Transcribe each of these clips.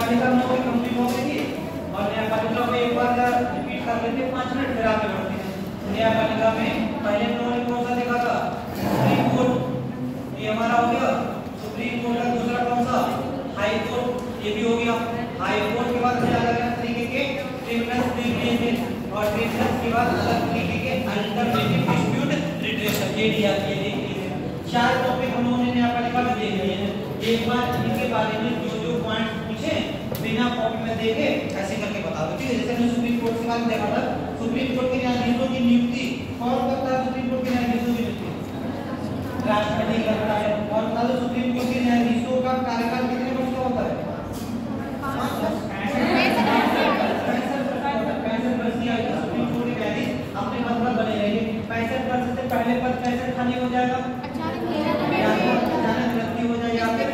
न्यायापालिका 9 की कंप्लीट हो गई थी और न्यायपालिका में एक बार रिपीट कर लेते हैं 5 मिनट फिर आगे बढ़ते हैं। न्यायपालिका में पहले हम लोगों ने कौन सा देखा था? सुप्रीम कोर्ट, ये हमारा हो गया। सुप्रीम कोर्ट का दूसरा कौन सा? हाई कोर्ट, ये भी हो गया। हाई कोर्ट के बाद फिर अलग अलग तरीके के ट्रिब्यूनल दिए और ट्रिब्यूनल के बाद अलग तरीके के अल्टरनेटिव डिस्प्यूट रिड्रेसल ये दिया है। 4 टॉपिक हम लोगों ने न्यायपालिका में देख लिए हैं। एक बार इनके बारे में जो जो पॉइंट पूछे बिना कॉपी में देखे ऐसे करके बता दो, ठीक है? जैसे हमने सुप्रीम कोर्ट के बारे में देखा था, सुप्रीम कोर्ट के न्यायाधीशों की नियुक्ति कौन करता है? सुप्रीम कोर्ट के न्यायाधीशों की नियुक्ति राष्ट्रपति करता है। और बता दो सुप्रीम कोर्ट के न्यायाधीशों का कार्यकाल कितने वर्ष का होता है? 5 वर्ष। 65 वर्ष की आयु तक सुप्रीम कोर्ट के न्यायाधीश अपने पद पर बने रहेंगे। 65 वर्ष से पहले पद कैसे खाली हो जाएगा? अचानक मृत्यु हो जाए या फिर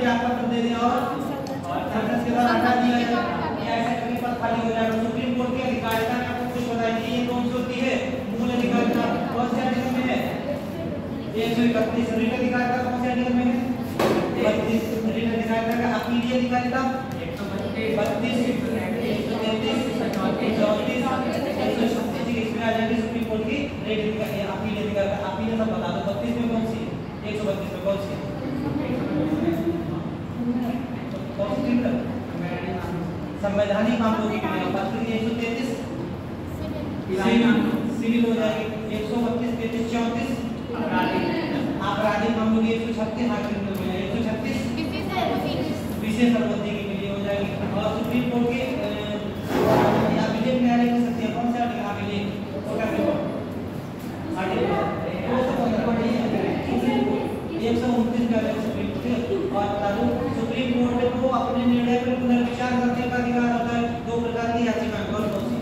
त्यागपत्र दे दें और संसद के द्वारा हटा दिया जाए, ऐसा करके पद खाली हो जाएगा। सुप्रीम कोर्ट की अधिकारिता में आपको कुछ बताइए, ये कौन सी होती है? मूल अधिकारिता कौन से आर्टिकल में है? 131। ऋण अधिकारिता कौन से आर्टिकल में है? 32। ऋण अधिकारिता का अपीलीय अधिकारिता 132, 133, 134, 136 इसमें आ जाएगी सुप्रीम कोर्ट की ऋण अपीलीय अधिकारिता। अपील सब बता दो 32 में कौन सी है? 132 में कौन सी है? संवैधानिक मामलों की बात करें 133 सिविल हो जाएगी, 132, 33, 34 आपराधिक मामलों की 136 हाकिम हो जाएगी, 136 विशेष अनुमति के लिए हो जाएगी। और सुप्रीम कोर्ट के अभिलेख न्यायालय की शक्तियां कौन से अभिलेख? और क्या देखो 129 का सुप्रीम कोर्ट। और बता दो सुप्रीम कोर्ट को अपने निर्णय पर पुनर्विचार करने का अधिकार होता है। 2 प्रकार की याचिका कौन कौन सी?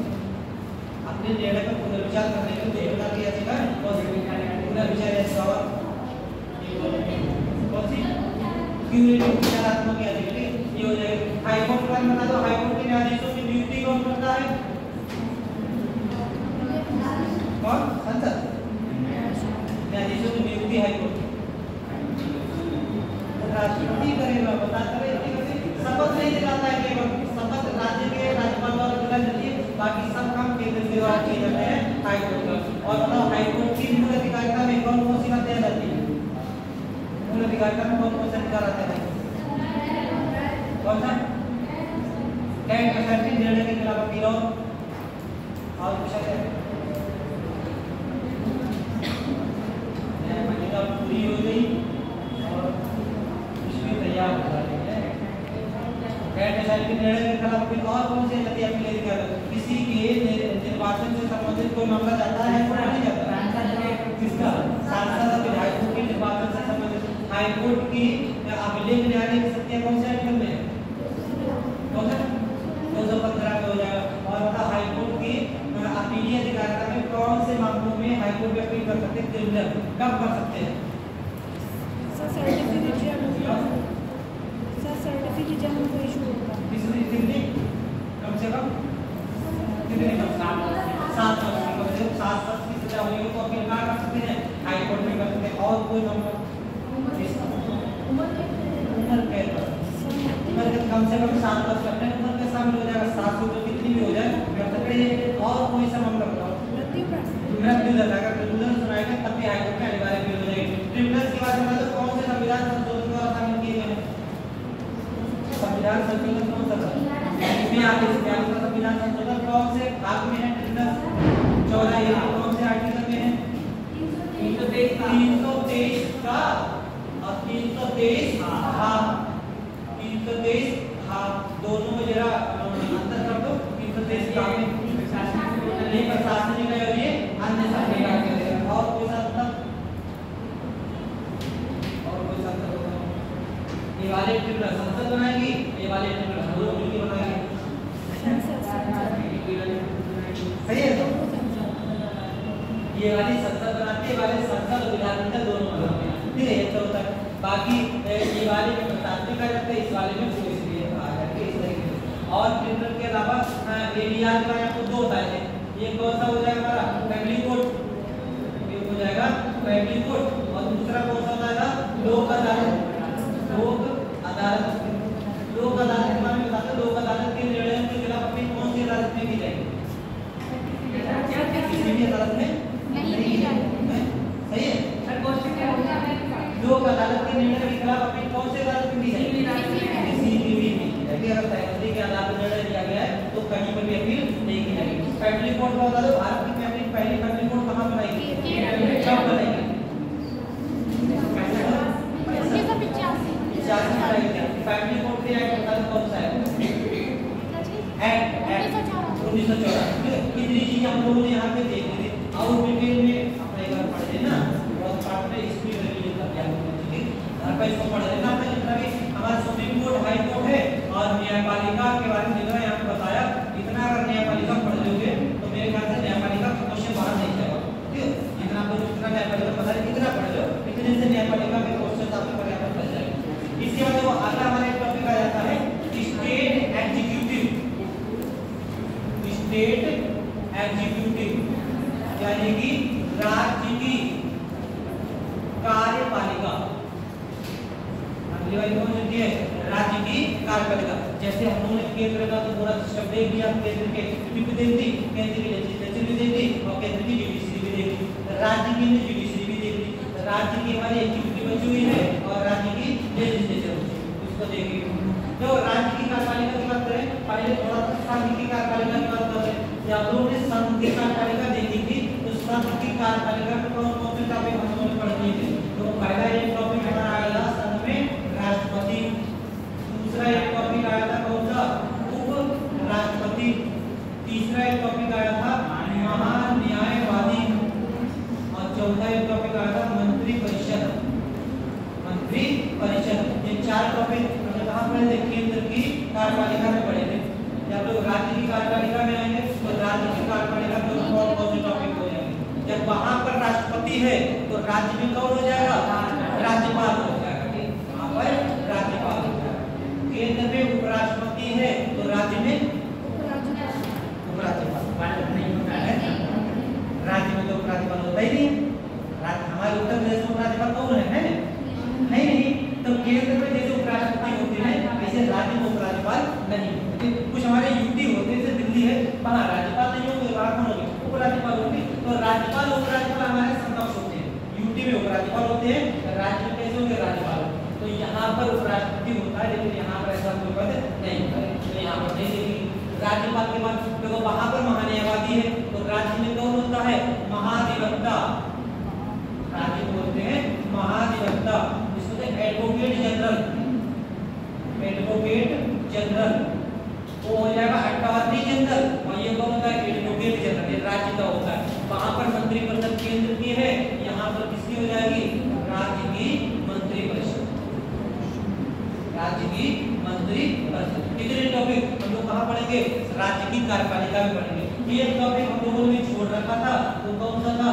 अपने निर्णय पर पुनर्विचार करने के 2 प्रकार की याचिका कौन सी? पुनर्विचार याचिका और कौन सी? क्यूरेटिव विचारात्मक याचिका, ये हो जाएगी। हाई कोर्ट का बता दो, हाई कोर्ट के न्यायाधीशों की नियुक्ति कौन करता है? कौन? संसद। न्यायाधीशों की नियुक्ति हाई कोर्ट राष्ट्रपति करेगा। बता करे शपथ नहीं दिलाता है, केवल शपथ राज्य के राज्यपाल द्वारा दिलाई जाती है, बाकी सब काम केंद्र के द्वारा किए जाते हैं हाई कोर्ट का। और बताओ हाई कोर्ट की मूल अधिकारिता में कौन कौन सी बातें आ जाती है? मूल अधिकारिता में कौन कौन से अधिकार आते हैं? कौन सा? कैट फैसिलिटी निर्णय के खिलाफ अपील और पूछा जाए न्यायपालिका पूरी हो गई और इसमें तैयार हो रही है। कैट फैसिलिटी निर्णय के खिलाफ अपील और कौन से जाती है? अपील अधिकार किसी के निर्वाचन से संबंधित कोई मामला जाता है या नहीं जाता? किसका? सांसद और विधायकों के निर्वाचन से संबंधित हाई कोर्ट की अभिलेख न्यायालय की शक्तियां कौन से आर्टिकल में है? कौन सा? 215 में हो जाएगा। और बता हाई कोर्ट की अपीलीय अधिकारिता में कौन से मामलों में हाई कोर्ट में अपील कर सकते हैं? क्रिमिनल कब कर सकते हैं? सर्टिफिकेट जब हमको इशू होगा कितने कम से कम कितने? 7 वर्ष की सजा होगी तो अपील कर सकते हैं, हाई कोर्ट में कर सकते हैं। और कोई मामला उम्र कैद कम से कम 7 वर्ष करते हैं, उम्र के शामिल हो जाएगा। 7 से तो कितनी भी हो जाए कर सकते हैं। और कोई सा मामला बताओ? मृत्यु दंड अगर मृत्युदंड सुनाएगा तब भी हाई कोर्ट में अनिवार्य हो जाएगी। ट्रिब्यूनल की बात करें तो कौन से संविधान संशोधन द्वारा शामिल किए गए हैं? संविधान संशोधन कौन सा? संविधान संशोधन कौन से भाग में है? ट्रिब्यूनल 14 कौन से आर्टिकल में है? 323 का और 323 323 दोनों में जरा अंतर कर दो। 323 का में प्रशासनिक है और ये अन्य संविधान के लिए। और कोई सा मतलब और कोई सा ये वाले ट्रिब्यूनल संसद बनाएगी, ये वाले ट्रिब्यूनल दोनों मिलकर बनाएंगे। सही है? तो ये वाली संसद बनाती है, वाले संसद और विधानमंडल दोनों बनाते हैं, ठीक है? ये तो होता है। बाकी ये वाले में प्रशासनिक आ जाते हैं, इस वाले में पुलिस भी आ जाती है, इस तरीके से। और ट्रिब्यूनल के अलावा एरिया के बारे में आपको 2 बताए। ये कौन सा हो जाएगा हमारा? फैमिली कोर्ट, ये हो जाएगा फैमिली कोर्ट। और दूसरा कौन सा हो जाएगा? लोक अदालत। लोक अदालत अदालत के निर्णय के खिलाफ अपील कौन से अदालत में दी जाएगी? किसी भी यदि अगर सहमति के आधार पर निर्णय लिया गया है तो कहीं पर भी अपील नहीं की जाएगी। फैमिली कोर्ट का बता दो, भारत की पहली फैमिली कोर्ट कहाँ बनाई? कब बनाई? 1985 में बनाई गई। फैमिली कोर्ट के एक्ट बता दो कौन सा है? एक्ट 1914। कितनी चीजें हम लोगों ने यहाँ पे देख ली थी, और डिटेल में अपना एक बार पढ़ लेना, बहुत पार्ट में इसमें रिवीजन कर दिया ठीक है, घर पे इसको पढ़ लेना। आपने जितना भी हमारा सुप्रीम कोर्ट, हाई कोर्ट है और न्यायपालिका के बारे में जितना यहाँ पे बताया, इतना अगर न्यायपालिका पढ़ लोगे तो मेरे ख्याल से न्यायपालिका का क्वेश्चन बाहर नहीं जाएगा ठीक है। जितना आपको जितना न्यायपालिका पता है इतना पढ़ लो, इतने से न्यायपालिका के क्वेश्चन आपके पर यहाँ पर पढ़ जाएंगे। इसके बाद वो अगला हमारा एक टॉपिक आ जाता है स्टेट एग्जीक्यूटिव। स्टेट एग्जीक्यूटिव यानी कि राज्य की कार्यपालिका। अगली वाली कौन होती है? राज्य की कार्यपालिका। जैसे हम लोगों ने केंद्र का तो पूरा सिस्टम देख लिया, केंद्र के एग्जीक्यूटिव भी देख ली, केंद्र की लेजिस्लेचर भी देख ली और केंद्र की जुडिशरी भी देख ली, राज्य की जुडिशरी भी देख ली, राज्य की हमारी एग्जीक्यूटिव बची हुई है और राज्य की लेजिस्लेचर बची हुई है, उसको देख ली। तो राज्य की कार्यपालिका की बात करें, पहले थोड़ा सा संघ की कार्यपालिका की बात करें। जब लोगों ने संघ की कार्यपालिका देखी थी तो संघ की कार्यपालिका में कौन कौन से टॉपिक हम लोगों ने पढ़ने थे? तो पहला एक टॉपिक हमारा आया था संघ में राष्ट्रपति, दूसरा एक टॉपिक आया था कौन सा? उप राष्ट्रपति, तीसरा एक टॉपिक आया था महान्यायवादी और चौथा एक टॉपिक आया था मंत्री परिषद। मंत्री परिषद, ये चार टॉपिक हमने कहाँ पढ़े थे? केंद्र की कार्यपालिका में पढ़े थे। जब लोग राज्य की कार्यपालिका में आएंगे तो राज्य की कार्यपालिका में कौन कौन से टॉपिक हो जाएंगे? जब वहां पर राष्ट्रपति है तो राज्य में कौन हो जाएगा? राज्यपाल हो जाएगा। वहां पर राज्यपाल हो जाएगा। केंद्र में उपराष्ट्रपति है तो राज्य में उपराज्यपाल नहीं होता है। राज्य में तो उपराज्यपाल होता ही नहीं। हमारे उत्तर प्रदेश में उपराज्यपाल कौन है? नहीं। तो केंद्र में जैसे उपराष्ट्रपति होते हैं ऐसे राज्य में उपराज्यपाल नहीं होते। कुछ हमारे यूपी होते जैसे दिल्ली है, वहाँ राज्यपाल नहीं होंगे, वहाँ कौन होंगे? उपराज्यपाल होंगे। तो राज्यपाल उपराज्यपाल हमारे समकक्ष होते हैं। यूपी में उपराज्यपाल होते हैं, राज्य में कैसे होंगे? राज्यपाल। तो यहाँ पर उपराष्ट्रपति होता है, लेकिन यहाँ पर ऐसा कोई पद नहीं होता है। तो यहाँ पर नहीं देखेंगे। राज्यपाल के बाद देखो वहाँ पर महान्यायवादी है तो राज्य में कौन होता है? महाधिवक्ता। राज्य बोलते हैं महाधिवक्ता, एडवोकेट जनरल। एडवोकेट जनरल वो हो जाएगा अटॉर्नी जनरल और ये कौन होता है? एडवोकेट जनरल, ये राज्य का होता है। वहां पर मंत्री परिषद केंद्र की है, यहाँ पर किसकी हो जाएगी? राज्य की मंत्री परिषद। राज्य की मंत्री परिषद। कितने टॉपिक हम लोग कहाँ पढ़ेंगे? राज्य की कार्यपालिका में पढ़ेंगे। ये टॉपिक हम लोगों ने छोड़ रखा था, वो कौन सा था?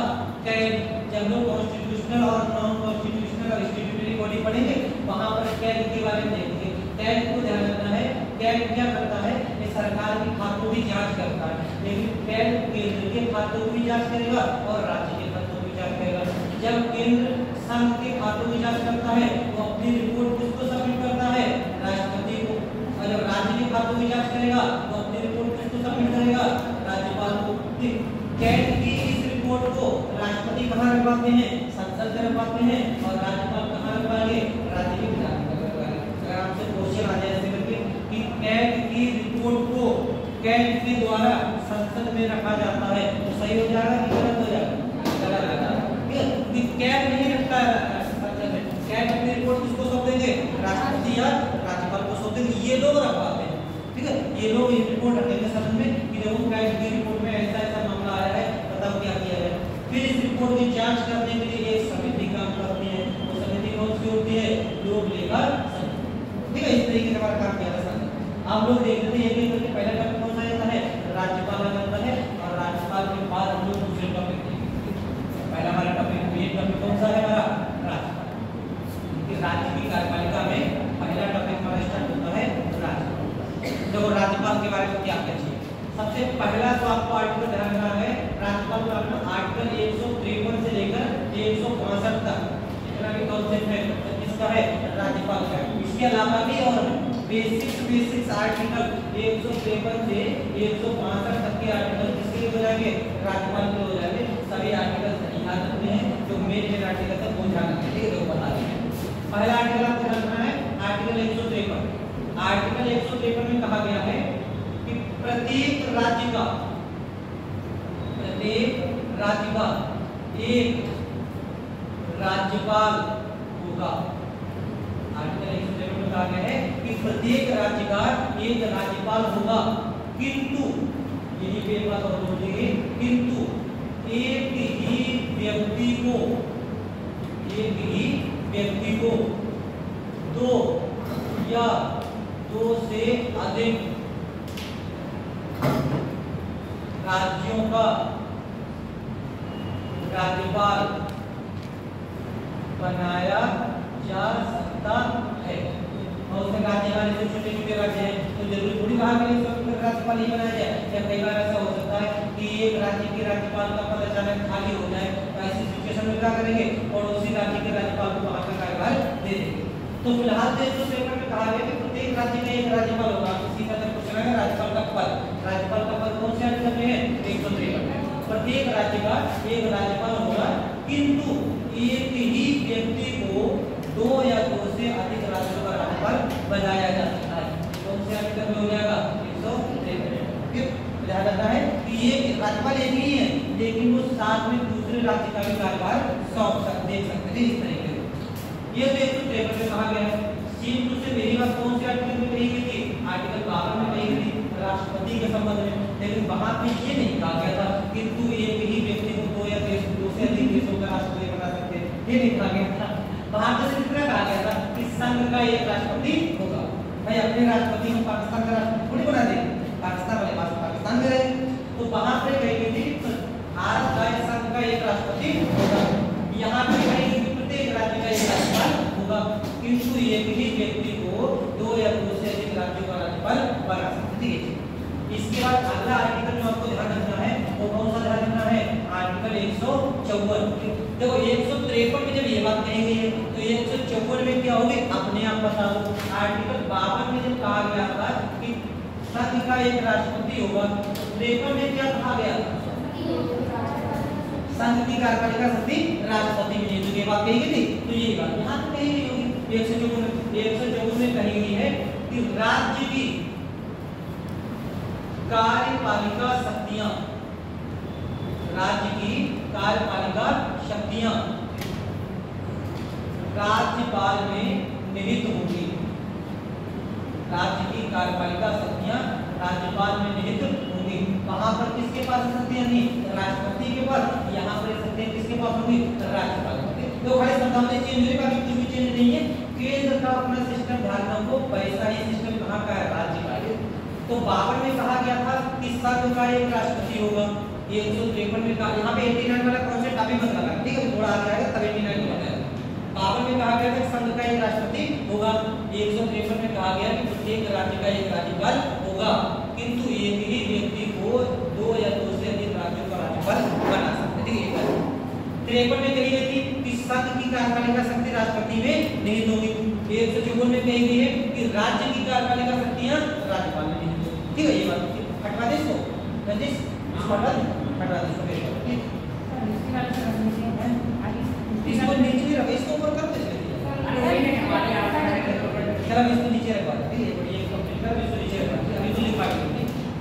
जब लोग कॉन्स्टिट्यूशनल और नॉन कॉन्स्टिट्यूशनल और स्टैट्यूटरी बॉडी पढ़ेंगे वहां पर कैग के बारे में देखेंगे। कैग को ध्यान रखना है, कैग क्या करता है? ये सरकार के खातों की जांच करता है, लेकिन कैग केंद्र के खातों की भी जांच करेगा और राज्य के खातों की जांच करेगा। जब केंद्र संघ के खातों की जांच करता है तो अपनी रिपोर्ट किसको सबमिट करता है? राष्ट्रपति को। और जब राज्य के खातों की जांच करेगा तो अपनी रिपोर्ट किसको सबमिट करेगा? राज्यपाल को। कैग की इस रिपोर्ट को राष्ट्रपति कहाँ रखवाते हैं? संसद में रखवाते हैं। और राज्यपाल कहाँ रखवाएंगे? राज्य के विधानसभा में रखवाएंगे। अगर आपसे क्वेश्चन आ जाए ऐसे करके कि कैग की रिपोर्ट को कैग के द्वारा संसद में रखा जाता है तो सही हो जाएगा कि गलत हो जाएगा? गलत हो जाएगा। ठीक है, कैग नहीं रखता है संसद में। कैग अपनी रिपोर्ट किसको सौंप देंगे? राष्ट्रपति या राज्यपाल को सौंप देंगे। ये लोग रखवाते हैं। ठीक है, ये लोग ये रिपोर्ट रखेंगे सदन में कि देखो कैग की रिपोर्ट में ऐसा ऐसा मामला आया है, बताओ क्या किया जाए। फिर इस रिपोर्ट की जांच करने के लिए एक समिति काम करती है। वो समिति कौन सी होती है? लोक लेखा समिति। ठीक है, इस तरीके से हमारा काम किया जाता है। आप लोग देख लेते हैं एक एक करके पहला टॉपिक कौन सा आता है? राज्यपाल आता है और राज्यपाल के बाद हम लोग दूसरे टॉपिक देखेंगे। पहला हमारा टॉपिक ये टॉपिक कौन सा है? हमारा राज्यपाल। राज्य की कार्यपालिका में पहला टॉपिक हमारा स्टार्ट होता है राज्यपाल। देखो राज्यपाल के बारे में क्या चाहिए? सबसे पहला तो आपको आर्टिकल ध्यान रखना है। राज्यपाल का आर्टिकल 153 से लेकर 165 तक जितना भी कॉन्सेप्ट है किसका है? राज्यपाल का। इसके अलावा भी और बेसिक आर्टिकल 153 से 165 तक के आर्टिकल किसके हो जाएंगे? राज्यपाल के हो जाएंगे। सभी आर्टिकल याद रखने हैं, जो मेन आर्टिकल है वो ध्यान रखना है। ठीक है, तो बता देंगे पहला आर्टिकल आपको रखना है आर्टिकल 153। आर्टिकल 153 में कहा गया है कि प्रत्येक राज्य का एक राज्यपाल होगा। आर्टिकल 153 में कहा गया है कि प्रत्येक राज्य का एक राज्यपाल होगा, किंतु यही पे बात और बोलिए, किंतु एक ही व्यक्ति को दो या दो से अधिक राज्यों का राज्यपाल बनाया जा सकता है। और उसमें राज्यपाल जो छोटे छोटे राज्य हैं तो जरूरी थोड़ी कहा कि राज्यपाल ही बनाया जाए, या कई बार ऐसा हो सकता है कि एक राज्य के राज्यपाल का पद अचानक खाली हो जाए, तो ऐसी सिचुएशन में क्या करेंगे और उसी राज्य के राज्यपाल को वहां का कार्यभार दे देंगे। तो फिलहाल 153 में कहा गया कि प्रत्येक राज्य का एक राज्यपाल होगा। इसी का क्वेश्चन है राज्यपाल का पद कौन से आर्टिकल में है? 153। प्रत्येक राज्य का एक राज्यपाल होगा, किंतु एक ही व्यक्ति को दो या दो से अधिक राज्यों का राज्यपाल बनाया जा सकता है। कौन से आर्टिकल में हो जाएगा? 153। ध्यान रखना है कि ये राज्यपाल एक ही है, लेकिन वो साथ में दूसरे राज्य का भी कार्यभार सौंप दे सकते हैं। इस तरीके से ये 153 में कहा गया है। सीन टू से मेरी बात कौन से आर्टिकल में कही गई थी? आर्टिकल 52 में कही गई थी राष्ट्रपति के संबंध में, लेकिन वहां पे ये नहीं कहा गया था किंतु एक ही व्यक्ति को दो या दो से अधिक देशों का राष्ट्रपति बना सकते हैं, ये नहीं कहा गया था। वहां पे सिर्फ इतना कहा गया था कि संघ का एक राष्ट्रपति होगा। भाई अपने राष्ट्रपति को पाकिस्तान का राष्ट्रपति थोड़ी बना देंगे, पाकिस्तान वाले पाकिस्तान में रहे, तो वहां पे कही गई थी भारत का संघ का एक राष्ट्रपति होगा। यहाँ पे कही गई प्रत्येक राज्य का एक राज्यपाल होगा, किंतु एक ही व्यक्ति को दो या दो से अधिक राज्यों का राज्यपाल बना सकते हैं। इसके बाद अगला आर्टिकल जो आपको ध्यान रखना है वो कौन सा ध्यान रखना है? आर्टिकल 154। देखो 153 में जब ये बात कही गई है तो 154 में क्या होगी अपने आप बता दो। आर्टिकल 52 में जब कहा गया था कि संघ का एक राष्ट्रपति होगा, 53 में क्या कहा गया? संघ की कार्यपालिका शक्ति राष्ट्रपति में नियुक्त की बात कही गई थी, तो ये बात यहाँ पे कही गई होगी। 154 में कही गई है कि राज्य की कार्यपालिका शक्तियां राज्यपाल में निहित होंगी। राज्य की कार्यपालिका शक्तियां राज्यपाल में निहित होंगी। वहां पर किसके पास शक्तियां नहीं? राष्ट्रपति के पास। यहाँ पर शक्तियां किसके पास होंगी? राज्यपाल के। तो खाली शब्दावली चेंज होने का कुछ भी चेंज नहीं है। केंद्र का अपना सिस्टम ध्यान रखो, वैसा ही सिस्टम कहाँ का है? राज्य का है। तो 52 में कहा गया था कि संघ का एक राष्ट्रपति होगा। 153 में कहा, यहाँ पे 89 वाला कॉन्सेप्ट अभी मत लगा, ठीक है, थोड़ा आगे आएगा तब 89 को बताया। 52 में कहा गया था संघ का एक राष्ट्रपति होगा। 153 में कहा गया कि प्रत्येक राज्य का एक राज्यपाल होगा, किंतु एक ही व्यक्ति को दो या दो से अधिक राज्यों का राज्यपाल बना सकते हैं। ठीक है। 53 में कही गई थी कि संघ की कार्यपालिका शक्ति राष्ट्रपति में निहित होगी। 154 में कही गई है कि राज्य की कार्यपालिका शक्तियां राज्यपाल में निहित होगी। ठीक है, ये बात हटवा दे इसको, हटवा दे इसको नीचे भी रखो, इसको ऊपर कर दे। चलो इसको नीचे रखवा दे, ठीक है, बढ़िया एक कंप्लीट कर, इसको नीचे रखवा दे। अभी तो लिखा है।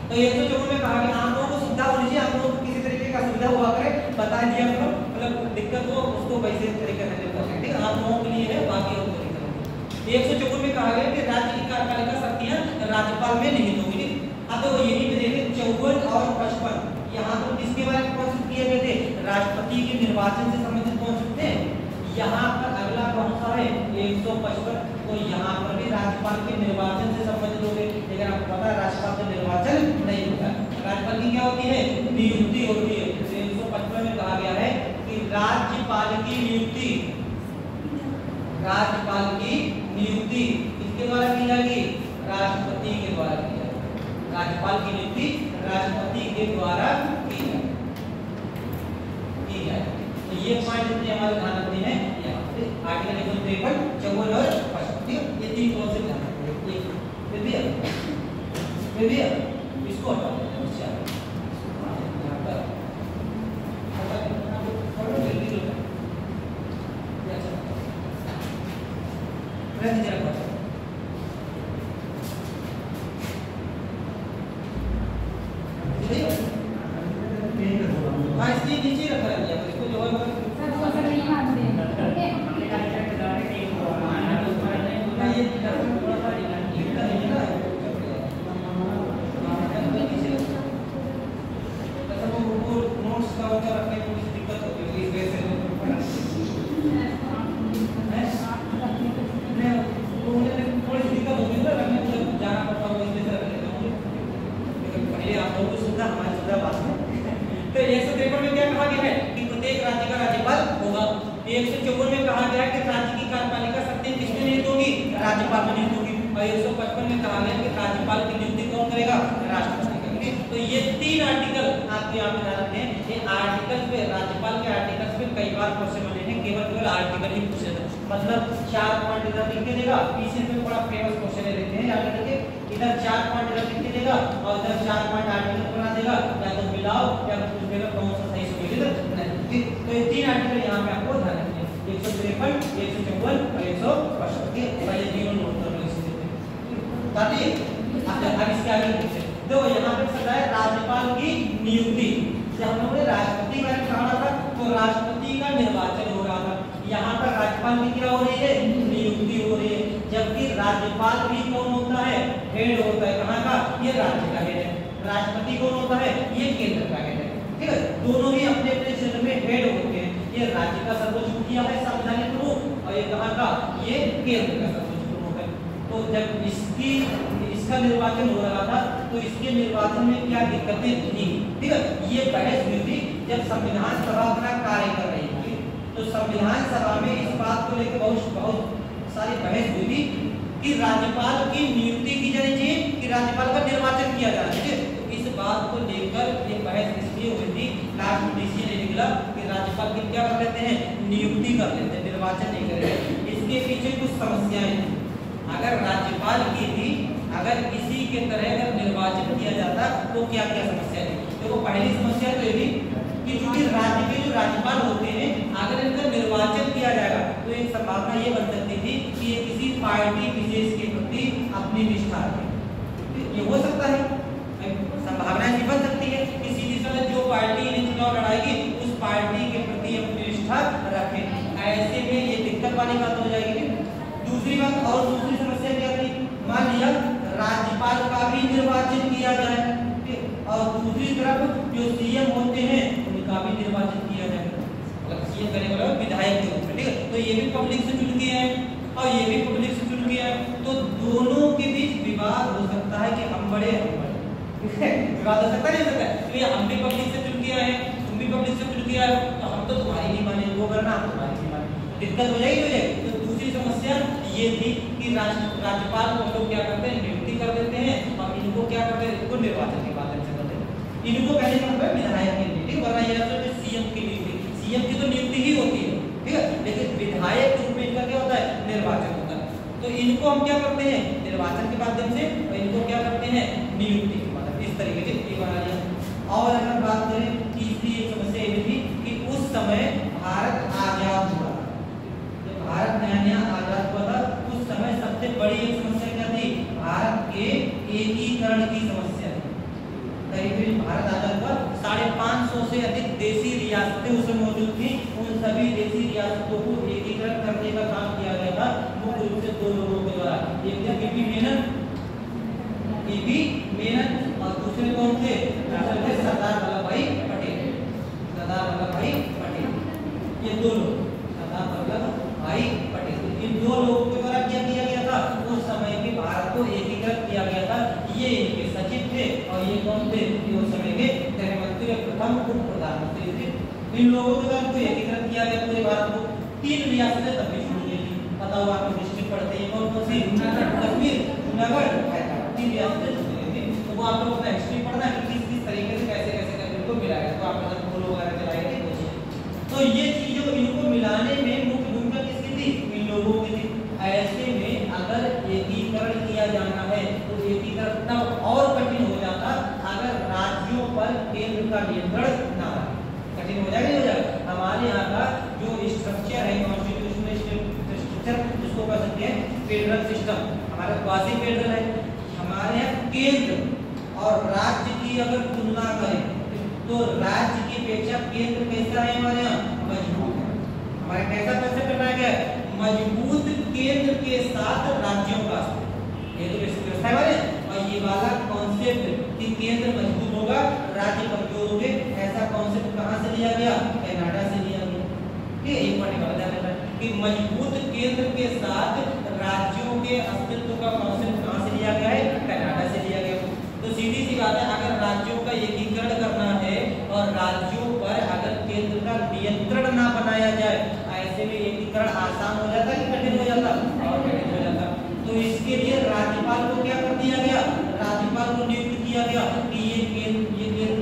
तो 154 में कहा कि आप लोगों को सुविधा होनी चाहिए, आप लोगों को किसी तरीके का सुविधा हुआ करे बता दिया करो, मतलब दिक्कत हो उसको वैसे तरीके से हैंडल कर सकते हैं। आप लोगों के लिए है, बाकी और कोई दिक्कत नहीं। 154 में कहा गया कि राज्य की कार्यपालिका शक्तियां राज्यपाल में निहित होंगी। अब तो यही पे देखें 54 और 55, यहाँ तो किसके बारे में कॉन्सेप्ट किए गए थे? राष्ट्रपति के निर्वाचन से संबंधित कॉन्सेप्ट थे। यहाँ पर अगला कौन सा है? 155। तो यहाँ पर भी राज्यपाल के निर्वाचन से संबंधित होंगे, लेकिन आपको पता है राज्यपाल का निर्वाचन नहीं होता। राज्यपाल की क्या होती है? नियुक्ति होती है। 155 में कहा गया है कि राज्यपाल की नियुक्ति किसके द्वारा की जाएगी? राष्ट्रपति के द्वारा की जाएगी। राज्यपाल की नियुक्ति राष्ट्रपति के द्वारा की जाएगी। तो ये पॉइंट इतने हमारे ध्यान रखने हैं। आर्टिकल 153, 54 और 55, ठीक है, ये तीन कॉन्सेप्ट ध्यान रखना है। फिर भी इसको हटा देते हैं, उससे आगे रहने जरा पढ़ो। हाँ इसलिए नीचे रखा है इसको जो है नोट्स का होकर रखने में कुछ दिक्कत होती है इस वजह से थोड़ी दिक्कत होती है ना रखने में जाना पड़ता होगा इस वजह से रख लेता हूँ लेकिन पहले आप लोगों को सुविधा हमारी सुविधा बात है। तो 153 में क्या कहा गया है कि प्रत्येक राज्य का राज्यपाल होगा। 154 में कहा गया है कि राज्य की कार्यपालिका शक्ति किसमें नियुक्त होगी, राज्यपाल में नियुक्त होगी। और 155 में कहा गया कि राज्यपाल की नियुक्ति कौन करेगा, राष्ट्रपति करेगा। तो ये 3 आर्टिकल आपको यहाँ पे ध्यान रखने हैं। ये आर्टिकल पे राज्यपाल के आर्टिकल्स पे कई बार क्वेश्चन बने हैं, केवल आर्टिकल ही पूछे थे, मतलब 4 पॉइंट इधर लिख के देगा। पीछे में बड़ा फेमस क्वेश्चन है, देखते हैं याद रखिए, इधर 4 पॉइंट इधर लिख के देगा और इधर 4 पॉइंट आर्टिकल बना देगा, या तो मिलाओ या पूछ देगा कौन सा सही सुविधा नहीं। तो ये 3 आर्टिकल यहाँ पे आपको ध्यान रखने हैं, 153, 154 और 155। पहले जीरो नोट कर लो इसी ताकि अब इसके आगे पूछे। तो यहाँ पे चल रहा है राज्यपाल की नियुक्ति। जब हम लोगों ने राष्ट्रपति बारे में पढ़ा था तो राष्ट्रपति का निर्वाचन हो रहा था, यहाँ पर राज्यपाल की क्या हो रही है, नियुक्ति हो रही है। जबकि राज्यपाल भी कौन होता है, हेड होता है, कहाँ का, ये राज्य का हेड है। राष्ट्रपति कौन होता है, ये केंद्र का हेड है। ठीक है, दोनों ही अपने अपने क्षेत्र में हेड होते हैं। ये राज्य का सर्वोच्च मुखिया है, संवैधानिक प्रमुख, और ये कहाँ का, ये केंद्र का सर्वोच्च प्रमुख है। तो जब इसका निर्वाचन हो रहा था तो इसके निर्वाचन में क्या दिक्कतें थी, ठीक है, ये बहस हुई थी जब संविधान सभा अपना कार्य कर रही थी। तो संविधान सभा में इस बात को लेकर बहुत सारी बहस हुई थी कि राज्यपाल की नियुक्ति की जानी चाहिए कि राज्यपाल का निर्वाचन किया जाना चाहिए। तो इस बात को लेकर ये बहस इसलिए हुई थी, लास्ट में डिसीजन निकला कि राज्यपाल की क्या कर लेते हैं, नियुक्ति कर लेते हैं, निर्वाचन नहीं करेंगे। इसके पीछे कुछ समस्याएं थी। अगर राज्यपाल की भी अगर इसी के तरह अगर निर्वाचन किया जाता तो क्या क्या समस्या थी। देखो पहली समस्या तो ये थी कि चूंकि राज्य के जो राज्यपाल होते हैं अगर इनका निर्वाचन किया जाएगा तो एक संभावना ये बन सकती थी कि ये किसी पार्टी विशेष के प्रति अपनी निष्ठा रखें। ये हो सकता है, संभावना ये बन सकती है कि सीधी समय जो पार्टी इन्हें चुनाव लड़ाएगी उस पार्टी के प्रति अपनी निष्ठा रखे। ऐसे में ये दिक्कत वाली बात हो जाएगी। दूसरी बात और दूसरी समस्या क्या थी, मान लिया राज्यपाल का भी निर्वाचन किया जाए और दूसरी तरफ जो सीएम होते हैं उनका भी निर्वाचन किया जाए, मतलब सीएम करने वाला विधायक के रूप में, ठीक है। तो ये भी पब्लिक से चुन के आए और ये भी पब्लिक से चुन के आए, तो दोनों के बीच विवाद हो सकता है कि हम बड़े विवाद हो सकता है, नहीं सकता है। तो हम भी पब्लिक से चुन के आए, तुम भी पब्लिक से चुन के आए, तो हम तो तुम्हारी नहीं माने, वो करना हम तुम्हारी नहीं माने, दिक्कत हो जाएगी। तो दूसरी समस्या ये थी कि राज्यपाल को लोग क्या करते हैं, नियुक्ति कर देते हैं और इनको क्या करते हैं, इनको निर्वाचन के माध्यम से करते हैं। इनको कहने का मतलब विधायक की नियुक्ति, वरना ये तो सीएम की नियुक्ति, सीएम की तो नियुक्ति ही होती है, ठीक है, लेकिन विधायक के रूप में इनका क्या होता है, निर्वाचन होता है। तो इनको हम क्या करते हैं, निर्वाचन के माध्यम से, और इनको क्या करते हैं, नियुक्ति के माध्यम से। इस तरीके से ये बना लिया। और अगर बात करें तीसरी एक समस्या ये थी कि उस समय भारत आजाद हुआ, जब भारत नया आजाद हुआ था उस समय सबसे बड़ी एक समस्या क्या थी, भारत के एकीकरण की समस्या थी। करीब भारत आजाद हुआ 550 से अधिक देसी रियासतें उसमें मौजूद थी, उन सभी देसी रियासतों को एकीकरण करने का काम किया गया था मुख्य रूप से 2 लोगों के द्वारा। एक थे बीपी मेनन और दूसरे कौन थे, सरदार वल्लभभाई पटेल। सरदार वल्लभभाई पटेल, ये 2 लोग, सरदार वल्लभभाई पटेल, इन 2 लोगों के द्वारा क्या किया गया था, उस समय के भारत को एकीकृत किया गया था। ये इनके सचिव थे और ये कौन थे, ये उस समय के गृह मंत्री और प्रथम उप प्रधानमंत्री थे। इन लोगों के द्वारा एकीकृत किया गया पूरे भारत को। 3 रियासतें तब भी शुरू हुई थी, पता हुआ आपको डिस्ट्रिक्ट पढ़ते हैं कौन कौन सी, कश्मीर, जूनागढ़, हैदराबाद, 3 रियासतें शुरू हुई थी। तो वो आप लोग अपना हिस्ट्री पढ़ना है कि किस तरीके से कैसे कैसे करके इनको मिलाया गया, तो आप मतलब फॉलो वगैरह चलाएंगे तो ये चीजों इनको मिलाने में मुख्य भूमिका किसकी थी, इन लोगों की थी। ऐसे में अगर एकीकरण किया जाना है तो एकीकरण तब और कठिन हो जाता अगर राज्यों पर केंद्र का नियंत्रण ना रहे, कठिन हो जाएगा, नहीं हो जाएगा। हमारे यहाँ का जो स्ट्रक्चर है, कॉन्स्टिट्यूशनल स्ट्रक्चर जिसको उसको कह सकते हैं फेडरल सिस्टम। हमारा क्वासी फेडरल है। हमारे यहाँ केंद्र और राज्य की अगर तुलना करें तो राज्य की अपेक्षा केंद्र कैसा है हमारे यहाँ? मजबूत है। हमारे कैसा कैसे बनाया गया है? मजबूत केंद्र के साथ राज्यों का ये तो व्यवस्था है हमारे। और ये वाला कॉन्सेप्ट कि केंद्र मजबूत होगा राज्य कमजोर होंगे, ऐसा कॉन्सेप्ट कहाँ से लिया गया? कनाडा से लिया गया। ठीक है, एक पॉइंट का ध्यान रखना कि मजबूत केंद्र के साथ राज्यों के अस्तित्व का कॉन्सेप्ट कहाँ से लिया गया है? कनाडा से लिया गया। तो सीधी सी बात है, अगर राज्यों का एकीकरण करना है और राज्यों पर अगर केंद्र का नियंत्रण ना बनाया जाए, ऐसे में एकीकरण आसान हो जाता कि कठिन हो जाता? और कठिन हो जाता। तो इसके लिए राज्यपाल को क्या कर दिया गया? राज्यपाल को नियुक्त किया गया कि ये केंद्र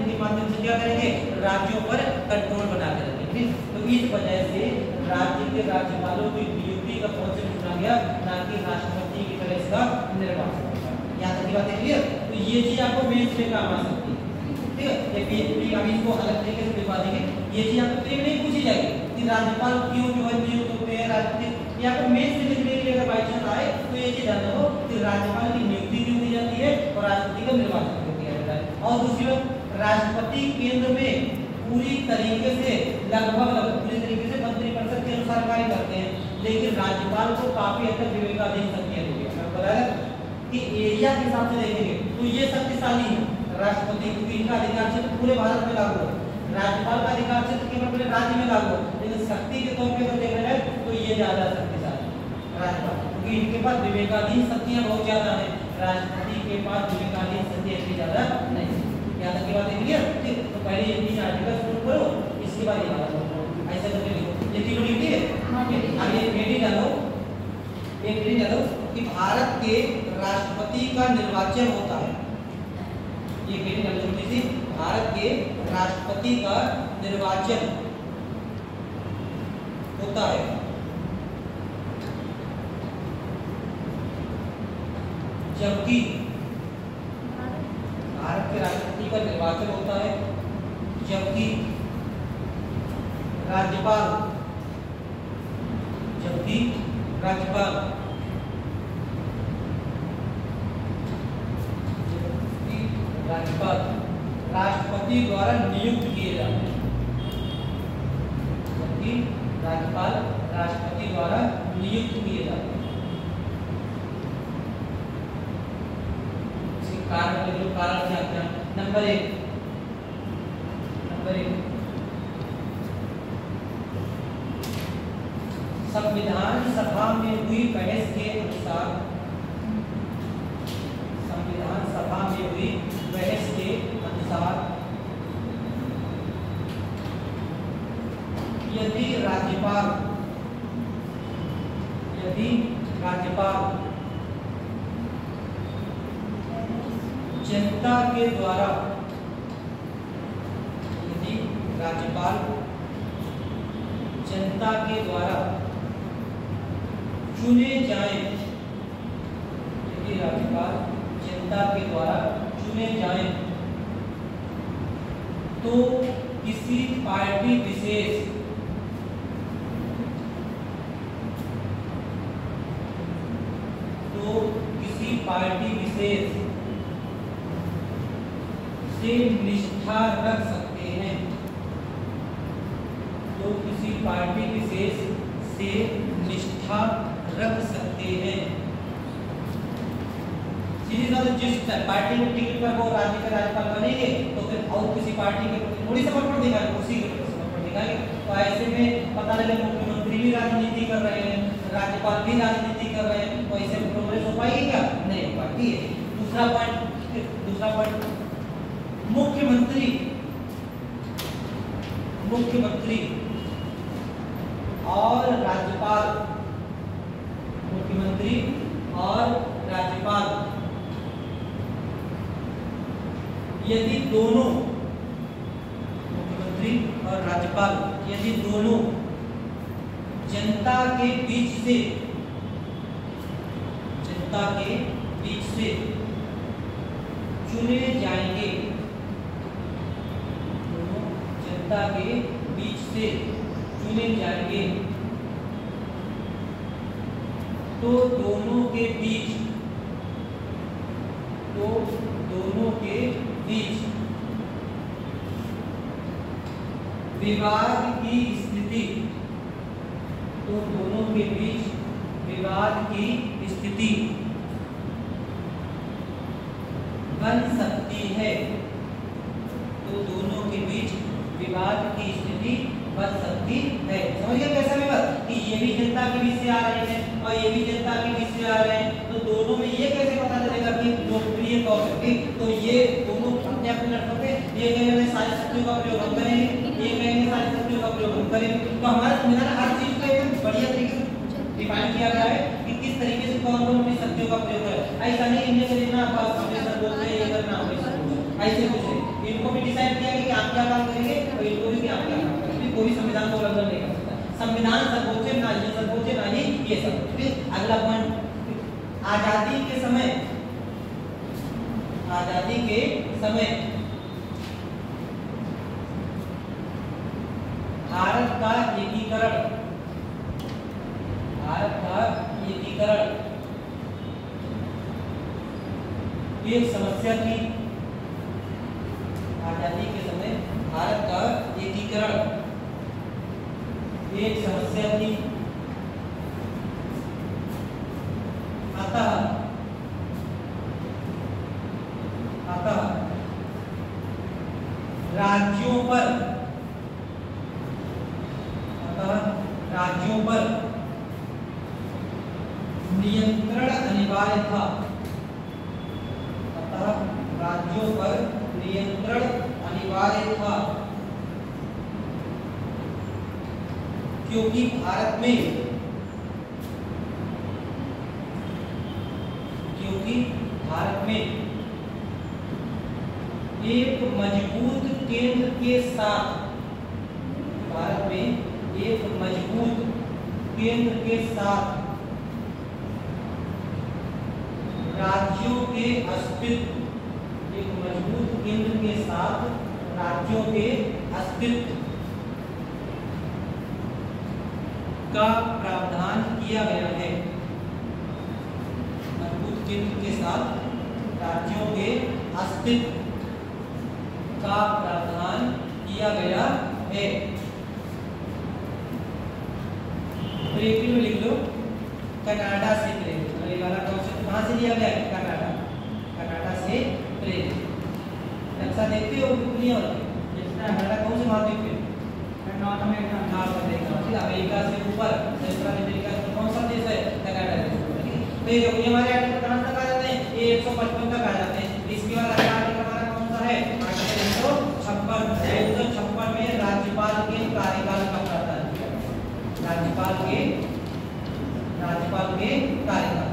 के माध्यम से क्या करेंगे? राज्यों पर कंट्रोल बना के रखेंगे। तो इस वजह से राज्य के राज्यपालों की नियुक्ति का कॉन्सेप्ट चुना गया, ना कि राष्ट्रपति की तरह इसका निर्वाचन। यहाँ तक की बात है क्लियर? तो ये चीज आपको मेंस में काम आ सकती है। ठीक है, ये पीएचडी अभी इसको अलग तरीके से दिखा देंगे। ये चीज आपको प्री में नहीं पूछी जाएगी कि राज्यपाल क्यों जो है नियुक्त होते हैं राष्ट्रपति। यहाँ पर मेंस में लिखने के लिए अगर बाई चांस आए तो ये चीज जानना हो कि राज्यपाल की नियुक्ति क्यों दी जाती है और राष्ट्रपति का निर्वाचन क्यों किया जाता है। और दूसरी बात, राष्ट्रपति केंद्र में पूरी तरीके से लगभग पूरी तरीके से मंत्रिपरिषद के अनुसार कार्य करते हैं, लेकिन राज्यपाल को काफी हद तक विवेकाधीन शक्तियां दी गई है। बताया कि एरिया के हिसाब से देखेंगे तो ये शक्तिशाली है राष्ट्रपति, क्योंकि इनका अधिकार क्षेत्र पूरे भारत में लागू है। राज्यपाल का अधिकार क्षेत्र केवल अपने राज्य में लागू है, लेकिन शक्ति के तौर पे अगर देखा जाए तो ये ज्यादा शक्तिशाली राज्यपाल, क्योंकि इनके पास विवेकाधीन शक्तियां बहुत ज्यादा है। राष्ट्रपति के पास विवेकाधीन शक्तियां इतनी ज्यादा नहीं है। यहाँ तक की बात है क्लियर? ठीक, तो पहले ये 3 आर्टिकल शुरू करो, इसके बाद ये वाला करो, ऐसा करके लिखो। ये तीनों लिख दिए। आगे हेडिंग डालो, एक हेडिंग डालो कि भारत के राष्ट्रपति का निर्वाचन होता है। ये हेडिंग डालो छोटी सी, भारत के राष्ट्रपति का निर्वाचन होता है। जबकि भारत के राष्ट्रपति का निर्वाचन होता है, जबकि राज्यपाल राष्ट्रपति द्वारा नियुक्त किए जाते हैं। जबकि राज्यपाल राष्ट्रपति द्वारा नियुक्त किए जाते हैं। इसके कारण क्या क्या? नंबर एक संविधान सभा में हुई बहस के अनुसार, संविधान सभा में हुई बहस के अनुसार यदि राज्यपाल जनता के द्वारा, यदि राज्यपाल जनता के द्वारा चुने जाए, यदि राज्यपाल जनता के द्वारा चुने जाए तो किसी पार्टी विशेष से निष्ठा रख सकते हैं, तो किसी पार्टी विशेष से निष्ठा रख सकते हैं। सीधी बात, जिस पार्टी के टिकट पर वो राज्य के राज्यपाल बनेंगे तो फिर और किसी पार्टी के प्रति थोड़ी समर्पण दिखाएंगे, उसी के प्रति समर्पण दिखाएंगे। तो ऐसे में पता लगे मुख्यमंत्री भी राजनीति कर रहे हैं, राज्यपाल भी राजनीति कर रहे हैं, तो ऐसे प्रोग्रेस हो पाएगी क्या? नहीं हो पाती है। दूसरा पॉइंट, मुख्यमंत्री और राज्यपाल यदि दोनों, मुख्यमंत्री और राज्यपाल यदि दोनों जनता के बीच से चुने जाएंगे, जनता के बीच से चुने जाएंगे तो दोनों के बीच विवाद की स्थिति बन सकती है। समझ गए कैसा विवाद कि ये भी जनता के बीच से आ रहे हैं और ये भी जनता के बीच से आ रहे हैं, तो दोनों में ये कैसे पता चलेगा कि लोकप्रिय कौन है? तो ये दोनों अपने अपने लड़कों पे ये कहेंगे सारी शक्तियों का प्रयोग हम करेंगे, ये कहेंगे सारी शक्तियों का प्रयोग हम करेंगे। तो हमारा संविधान हर चीज को एकदम बढ़िया तरीके से डिफाइन किया गया है कि किस तरीके से कौन कौन अपनी शक्तियों का प्रयोग करे। ऐसा नहीं इन्हें करना अपने सर्वोच्च है, ये करना अपने सर्वोच्च, ऐसे कुछ नहीं। इनको भी डिसाइड किया कि आप क्या काम करेंगे और इनको भी क्या काम करेंगे। कोई संविधान को उल्लंघन नहीं कर सकता। संविधान सर्वोच्च ना ये सर्वोच्च ना ही ये सर्वोच्च। अगला पॉइंट, आजादी के समय भारत का एकीकरण एक समस्या थी। आजादी के समय भारत का एकीकरण एक समस्या थी। अतः राज्यों पर नियंत्रण अनिवार्य था। क्योंकि भारत में एक मजबूत केंद्र के साथ राज्यों के अस्तित्व का प्रावधान किया गया है। मजबूत केंद्र के साथ राज्यों के अस्तित्व का प्रावधान किया गया है। प्रेरित में लिख लो कनाडा से प्रेरित। ये वाला कॉन्सेप्ट कहां से लिया गया है? कनाडा से प्रेरित। नक्शा देखते हो दुनिया वाला कनाडा कौन से महाद्वीप में? नॉर्थ अमेरिका ठीक है। अमेरिका से ऊपर सेंट्रल अमेरिका में कौन सा देश है? कनाडा देश। ठीक है। तो ये हमारे आर्टिकल कहां तक आ जाते हैं? ये 155 तक आ जाते हैं। इसके बाद अगला आर्टिकल हमारा कौन सा है? आर्टिकल 156 में राज्यपाल के कार्यकाल का प्रावधान किया। राज्यपाल के कार्यकाल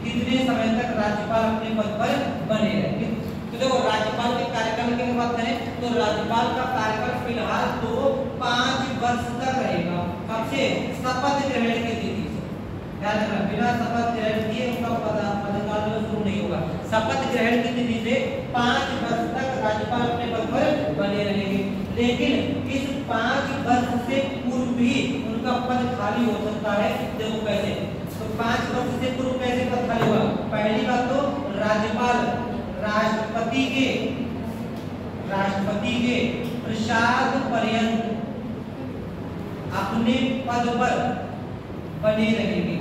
कितने समय तक राज्यपाल अपने पद पर बने रहेंगे। तो देखो राज्यपाल के कार्यकाल की बात करें तो राज्यपाल का कार्यकाल फिलहाल तो 5 वर्ष तक रहेगा। कब से? शपथ ग्रहण की तिथि से। ध्यान रखना, बिना शपथ ग्रहण किए उनका पदकाल शुरू नहीं होगा। शपथ ग्रहण की तिथि से 5 वर्ष तक राज्यपाल अपने पद पर बने रहेंगे। लेकिन इस 5 वर्ष से पूर्व भी उनका पद खाली हो सकता है। देखो कैसे? तो 5 वर्ष से पूर्व कैसे पद खाली होगा? पहली बात तो राज्यपाल राष्ट्रपति के प्रसाद पर्यंत अपने पद पर बने रहेंगे।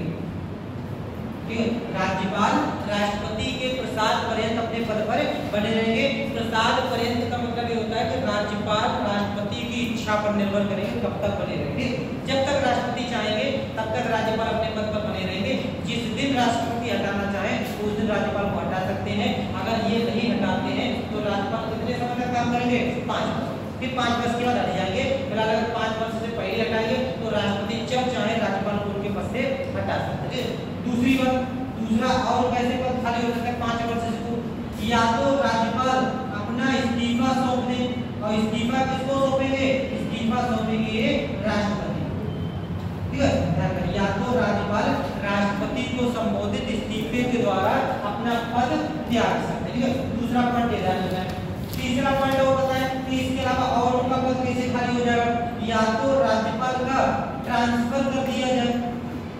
ठीक है। राज्यपाल राष्ट्रपति के प्रसाद पर्यंत अपने पद पर बने रहेंगे। प्रसाद पर्यंत का मतलब ये होता है कि राज्यपाल राष्ट्रपति की इच्छा पर निर्भर करेंगे कब तक बने रहेंगे। जब तक राष्ट्रपति चाहेंगे तब तक राज्यपाल अपने पद पर बने रहेंगे। जिस दिन राष्ट्रपति हटाना चाहे उस दिन राज्यपाल को हटा सकते हैं। अगर ये नहीं हटाते हैं तो राज्यपाल कितने समय तक काम करेंगे? 5 वर्ष। फिर 5 वर्ष के बाद हट जाएंगे। फिलहाल अगर 5 वर्ष से पहले हटाएंगे तो राष्ट्रपति जब चाहे राज्यपाल को उनके पद से हटा सकते हैं। दूसरा और कैसे पद खाली हो सकता है 5 वर्ष से? या तो राज्यपाल अपना इस्तीफा सौंप दे, और इस्तीफा किसको सौंपेंगे? इस्तीफा सौंपेंगे राष्ट्रपति। ठीक है। या तो राज्यपाल राष्ट्रपति को संबोधित इस्तीफे के द्वारा अपना पद त्याग सकते हैं। ठीक है। दूसरा पॉइंट ये ध्यान रखना है। तीसरा पॉइंट और बताएं कि इसके अलावा और उनका पद कैसे खाली हो जाएगा? या तो राज्यपाल का ट्रांसफर कर दिया जाए।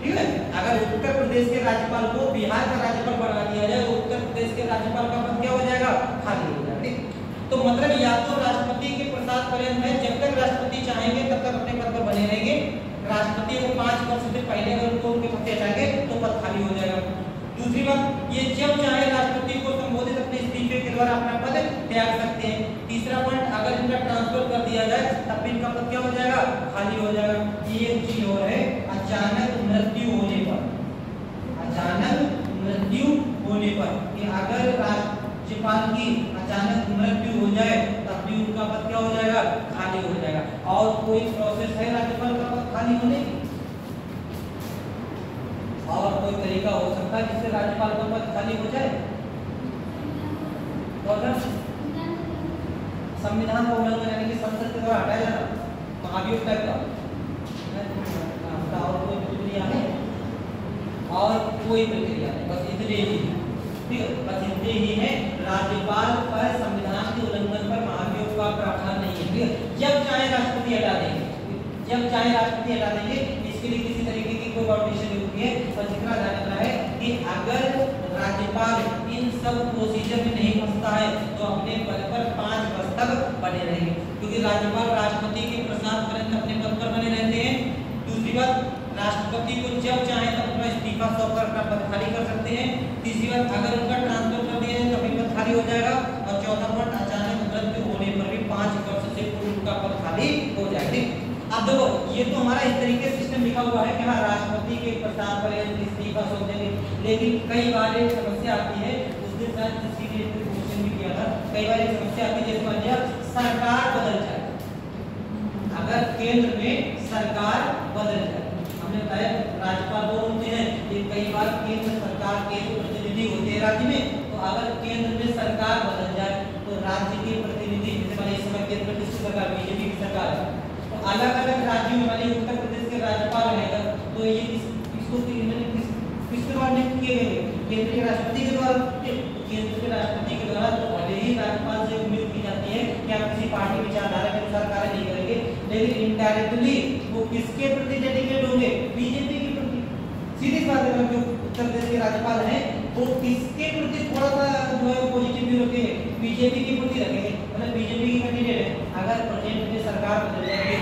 ठीक है। अगर उत्तर प्रदेश के राज्यपाल को बिहार का राज्यपाल बना दिया जाए तो उत्तर प्रदेश के राज्यपाल का पद क्या हो जाएगा, खाली हो जाएगा। ठीक, तो मतलब या तो राष्ट्रपति के प्रसाद पर्यंत है, जब तक राष्ट्रपति चाहेंगे तब तक अपने पद पर बने रहेंगे। राष्ट्रपति को 5 वर्ष से पहले अगर उनको उनके पद से हटाएंगे तो पद खाली हो जाएगा। दूसरी बात, ये जब चाहे राष्ट्रपति को संबोधित अपने इस्तीफे के द्वारा अपना पद त्याग सकते हैं। तीसरा पॉइंट, अगर इनका ट्रांसफर कर दिया जाए तब भी इनका पद क्या हो जाएगा, खाली हो जाएगा। ये एक चीज और है, अचानक मृत्यु होने पर, अचानक मृत्यु होने पर कि अगर राज्यपाल की अचानक मृत्यु हो जाए तब भी उनका पद क्या हो जाएगा, खाली हो जाएगा। और कोई प्रोसेस है राज्यपाल का पद खाली होने की, और कोई तरीका हो सकता है जिससे राज्यपाल का पद खाली हो जाए? तो अगर संविधान का उल्लंघन यानी कि संसद के द्वारा हटाया जाना, महाभियोग टाइप का, और कोई प्रक्रिया है, और कोई प्रक्रिया नहीं, बस इतने ही, ठीक है, बस इतने ही है। राज्यपाल पर संविधान के उल्लंघन पर महाभियोग का प्रावधान नहीं है। ठीक है, जब चाहे राष्ट्रपति हटा देंगे, जब चाहे राष्ट्रपति हटा देंगे, इसके लिए किसी तरीके की कोई बाउंडेशन नहीं होती है। और जितना जानना है कि अगर राज्यपाल इन सब प्रोसीजर में नहीं फंसता है तो अपने पद पर 5 वर्ष तक बने रहेंगे, क्योंकि राज्यपाल राष्ट्रपति के प्रसाद पर्यंत अपने पद पर बने रहते हैं। दूसरी बात, राष्ट्रपति को जब चाहे तब अपना इस्तीफा सौंपकर अपना पद खाली कर सकते हैं। तीसरी बात, अगर उनका ट्रांसफर कर दिया जाए तो फिर पद खाली हो जाएगा। और चौथा पॉइंट, अचानक मृत्यु होने पर भी 5 वर्ष से पूर्व उनका पद खाली हो जाएगा। अब देखो, ये तो हमारा इस तरीके से सिस्टम लिखा हुआ है कि हाँ राष्ट्रपति के प्रस्ताव पर इस्तीफा सौंप देंगे, लेकिन कई बार एक समस्या आती है, उस दिन शायद किसी ने क्वेश्चन भी किया था, कई बार एक समस्या आती है जैसे मान लिया सरकार बदल जाए, अगर केंद्र में सरकार बदल जाए, हमने बताया राज्यपाल वो होते हैं, ये कई बार केंद्र सरकार के प्रतिनिधि होते हैं राज्य में, तो अगर केंद्र में सरकार बदल जाए तो राज्य के प्रतिनिधि, जैसे मान इस समय केंद्र में किसकी सरकार, बीजेपी की सरकार है, अलग अलग राज्यों में वाले उत्तर प्रदेश के राज्यपाल रहेगा, तो ये किसको किसके द्वारा नियुक्त किए गए, केंद्र के राष्ट्रपति के द्वारा। केंद्र के राष्ट्रपति के द्वारा तो भले ही राज्यपाल से उम्मीद की जाती है कि आप किसी पार्टी विचारधारा के अनुसार कार्य नहीं करेंगे, लेकिन इनडायरेक्टली वो किसके प्रति डेडिकेट होंगे, बीजेपी के प्रति। सीधी बात है, जो उत्तर प्रदेश के राज्यपाल हैं वो किसके प्रति थोड़ा सा जो है पॉजिटिव व्यू रखेंगे, बीजेपी के प्रति रखेंगे, मतलब बीजेपी की कैंडिडेट है। अगर प्रेजेंट में सरकार बदल जाए,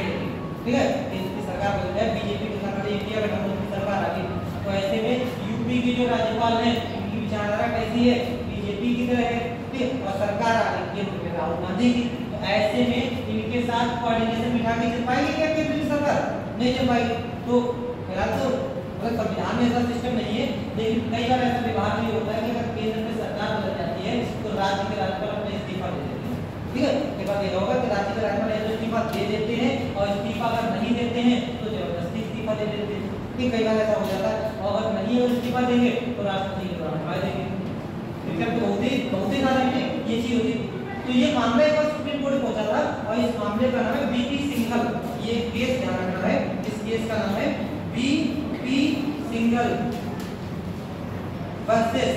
ठीक है, केंद्र की सरकार बदल जाए, बीजेपी की सरकार, इंडिया गठबंधन की सरकार आ गई, तो ऐसे में यूपी के जो राज्यपाल हैं उनकी विचारधारा कैसी है, बीजेपी की तरह है, ठीक, और सरकार आ गई केंद्र में राहुल गांधी की, तो ऐसे में इनके साथ कोऑर्डिनेशन बिठा के चल पाएगी क्या केंद्र की सरकार? नहीं चल पाएगी। तो फिलहाल तो संविधान में ऐसा सिस्टम नहीं है, लेकिन कई बार ऐसा व्यवहार भी होता है कि अगर केंद्र में सरकार बदल जाती है तो राज्य के राज्यपाल अपने इस्तीफा दे देते हैं। ठीक है, एक बात ये होगा कि राज्य के राज्यपाल इस्तीफा दे देते हैं, और इस्तीफा अगर नहीं देते हैं तो जबरदस्ती इस्तीफा दे देते हैं। ठीक, कई बार ऐसा हो जाता है, और अगर नहीं और इस्तीफा देंगे तो राष्ट्रपति के द्वारा हटा देंगे। तो बहुत ही ज्यादा ये चीज होती है। तो ये मामला एक बार सुप्रीम कोर्ट पहुंचा था, और इस मामले का नाम है बीपी सिंघल। ये केस ध्यान रखना है, इस केस का नाम है BP Singhal versus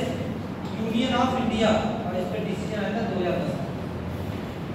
union of India, और इस पर डिसीजन आया था 2010।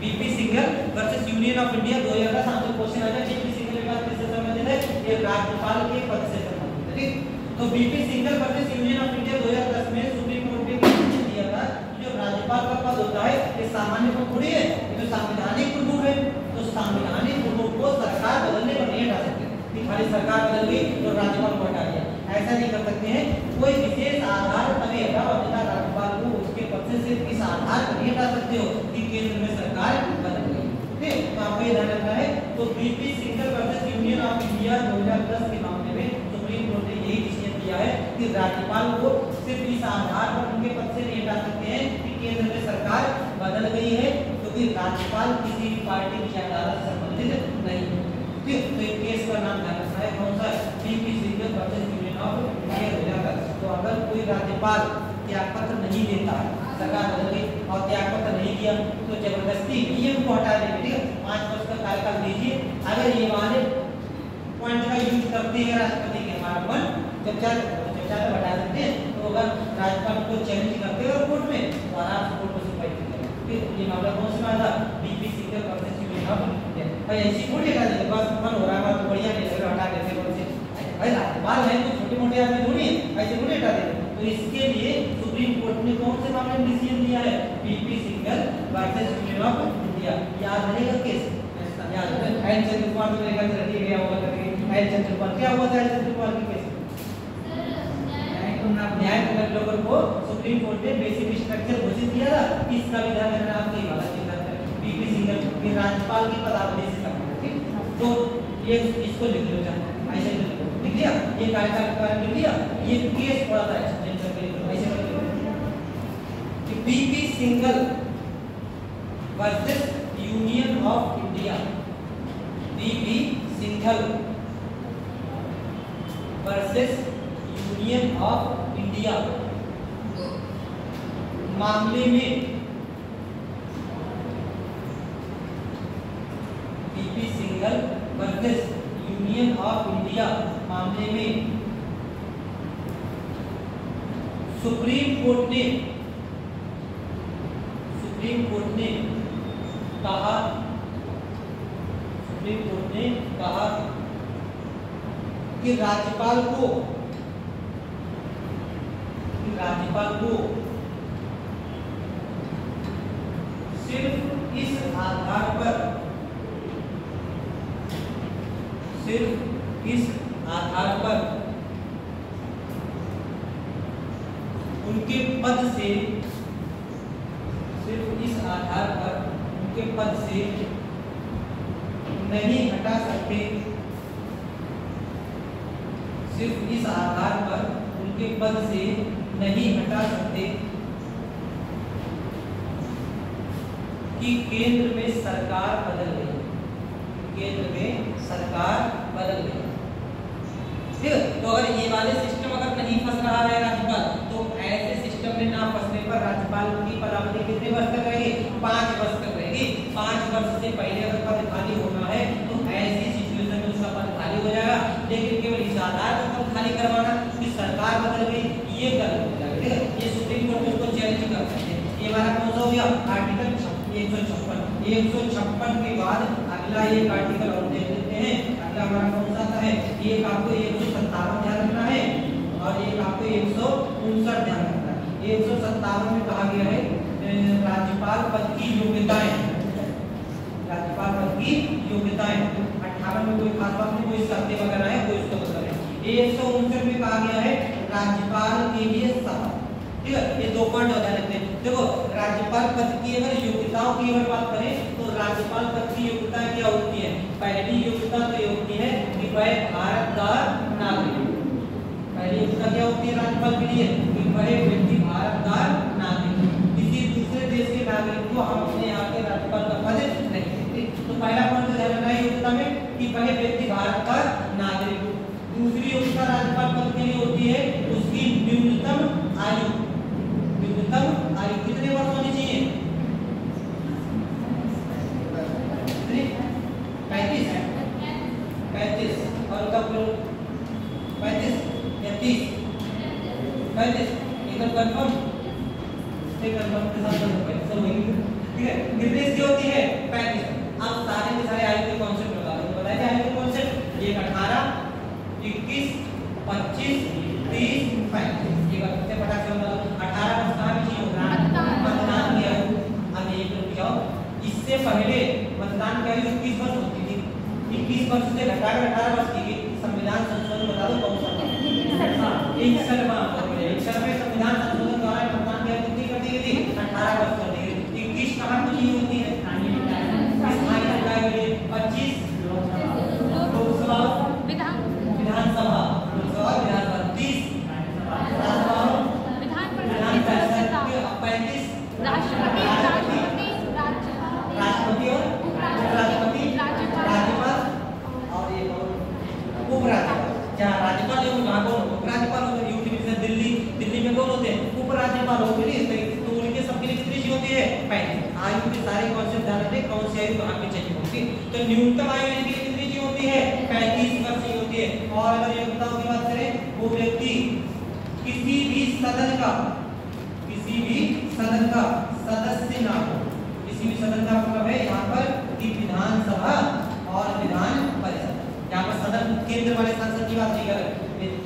BP Singhal versus union of India 2010। आपको क्वेश्चन आया, बीपी सिंघल के बाद किससे संबंधित है, ये राज्यपाल के पद से संबंधित है। ठीक, तो BP Singhal versus union of India 2010 में सुप्रीम कोर्ट ने डिसीजन दिया था कि जो राज्यपाल का पद होता है ये सामान्य पद थोड़ी है, ये तो संवैधानिक प्रमुख है, तो संवैधानिक प्रमुख को सरकार बदलने पर नहीं हटा सकते। खाली सरकार बदल गई तो राज्यपाल को हटा दिया, ऐसा नहीं कर सकते हैं। कोई विशेष आधार तभी हटा, और बिना राज्यपाल को उसके पद से सिर्फ इस आधार पर नहीं हटा सकते हो कि केंद्र में सरकार बदल गई। ठीक, तो आपको ये ध्यान रखना है। तो BP Singhal versus union of India 2010 के मामले में सुप्रीम कोर्ट ने यही डिसीजन दिया है कि राज्यपाल को सिर्फ इस आधार पर उनके पद से नहीं हटा सकते हैं कि केंद्र में सरकार बदल गई है, क्योंकि राज्यपाल किसी भी पार्टी की विचारधारा से संबंधित नहीं है। ठीक, तो एक केस का नाम ध्यान रखना है, कौन सा, BP Singhal versus union of India 2010। तो अगर कोई राज्यपाल त्यागपत्र नहीं देता है, सरकार बदल गई और त्यागपत्र नहीं दिया, तो जबरदस्ती पीएम को हटा देंगे। ठीक है, 5 वर्ष का कार्यकाल दीजिए। अगर ये वाले पॉइंट का यूज करते हैं राष्ट्रपति के, हमारा मन चर्चा तो हटा सकते हैं, तो अगर राज्यपाल को चैलेंज करते हैं कोर्ट में तो आराम से कोर्ट में सुनवाई करेंगे। फिर ये मामला कौन सा मामला, BP Singhal versus union of India. भाई ऐसी कोर्ट हटा देंगे, बस मन हो रहा है तो बढ़िया नहीं लग रहा, हटा देते हैं। भाई राज्यपाल है तो छोटे मोटे आदमी थोड़ी है, ऐसे थोड़ी हटा देंगे। तो इसके लिए सुप्रीम कोर्ट ने कौन से मामले में डिसीजन दिया है? PP Singhal versus union of India. याद रहेगा केस, याद रहे एन चंद्रपाल को लेकर रखी गया होगा करके। एन चंद्रपाल क्या हुआ था? एन चंद्रपाल की केस न्याय लोगों को सुप्रीम कोर्ट ने बेसिक स्ट्रक्चर घोषित किया था। इसका भी ध्यान रखना आपकी वाला पीपी सिंघल के राज्यपाल की पदावली से संबंधित, ठीक। तो ये इसको लिख लो, ऐसे लिख लिया, ये कार्यकाल का लिख लिया, ये केस पड़ा था एक्सटेंशन के लिए, ऐसे लिख लो कि PP Singhal versus union of India. PP Singhal versus union of India मामले में PP Singhal versus union of India मामले में सुप्रीम कोर्ट ने कहा कि राज्यपाल को सिर्फ इस आधार पर उनके पद से नहीं हटा सकते, सिर्फ इस आधार पर उनके पद से नहीं हटा सकते कि केंद्र में सरकार बदल गई, ठीक है। तो अगर ये वाले सिस्टम अगर नहीं फंस रहा है राज्यपाल, तो ऐसे सिस्टम में ना फंसने पर राज्यपाल की पदावधि कितने वर्ष तक रहेगी? 5 वर्ष तक रहेगी। 5 वर्ष से पहले अगर पद खाली होना है तो ऐसी सिचुएशन में उसका पद खाली हो जाएगा। लेकिन केवल इस आधार पर पद खाली करवाना कि सरकार बदल गई, ये गलत हो जाएगा, ठीक है। ये सुप्रीम कोर्ट में उसको चैलेंज कर सकते हैं। ये हमारा कौन सा हो गया? आर्टिकल 156 के बाद अगला एक आर्टिकल और देख लेते हैं। अगला हमारा कौन सा है? एक आपको 157 ध्यान रखना है और एक आपको 159 ध्यान रखना है। 157 में कहा गया है राज्यपाल पद की योग्यताएं, 58 में कोई खास बात नहीं, कोई शर्तें वगैरह है, कोई उसका मतलब है। 159 में कहा गया है राज्यपाल के लिए शपथ, ठीक है। ये 2 पॉइंट ध्यान रखते हैं। देखो राज्यपाल पद की अगर योग्यताओं की अगर बात करें तो राज्यपाल पद की योग्यता क्या होती है? पहली योग्यता तो ये होती है कि वह भारत का नागरिक। पहली योग्यता क्या होती है राज्यपाल के लिए? कि वह व्यक्ति भारत का नागरिक, किसी दूसरे देश के नागरिक को हम अपने यहाँ के राज्यपाल का पद नहीं देते। तो पहला पॉइंट ध्यान रखना है योग्यता में कि वह व्यक्ति भारत का नागरिक। दूसरी योग्यता राज्यपाल पद के लिए होती है उसकी न्यूनतम आयु कितने वर्ष होनी चाहिए? 35 और कब 35 या 30? 35 एकदम कंफर्म, ठीक है, कंफर्म के साथ सब होगी, ठीक है। कितनी इसकी होती है? 35। अब सारे के सारे आयु के कॉन्सेप्ट बता दो, बताइए आयु के कॉन्सेप्ट। ये 18, 21, 25, 30, 35। ये बात कितने फटाक से बता दो। 18 वर्ष कहाँ भी चाहिए होगा? मतदान की आयु। अब एक रुक जाओ, इससे पहले मतदान की आयु 21 वर्ष होती थी। 21 वर्ष से घटाकर 18 वर्ष की गई। संविधान संशोधन बता दो कौन सा? 61 में संविधान संशोधन द्वारा मतदान की आयु कितनी कर दी गई थी? 18 वर्ष कर दी गई। 21 कहाँ को चाहिए होती है? स्थानीय निकाय के लिए। 25 लोकसभा विधानसभा 30 विधान परिषद। 35 राष्ट्रपति और उपराष्ट्रपति, राज्यपाल और एक उपराज्यपाल। जहाँ राज्यपाल है वहाँ कौन? उपराज्यपाल होते हैं। यूपी में दिल्ली में कौन होते हैं? उपराज्यपाल होते हैं। तो उनके सबके लिए कितनी सी होती है? 35। आयु के सारे कॉन्सेप्ट ध्यान रखें, कौन सी आयु कहाँ पे चाहिए होती है। तो न्यूनतम आयु इनकी कितनी सी होती है? 35 वर्ष की होती है। और अगर योग्यताओं की बात करें, वो व्यक्ति किसी भी सदन का सदस्य ना हो। किसी भी सदन का मतलब है यहाँ पर कि विधानसभा और विधान परिषद। यहाँ पर सदन केंद्र वाले संसद की बात नहीं कर रहे,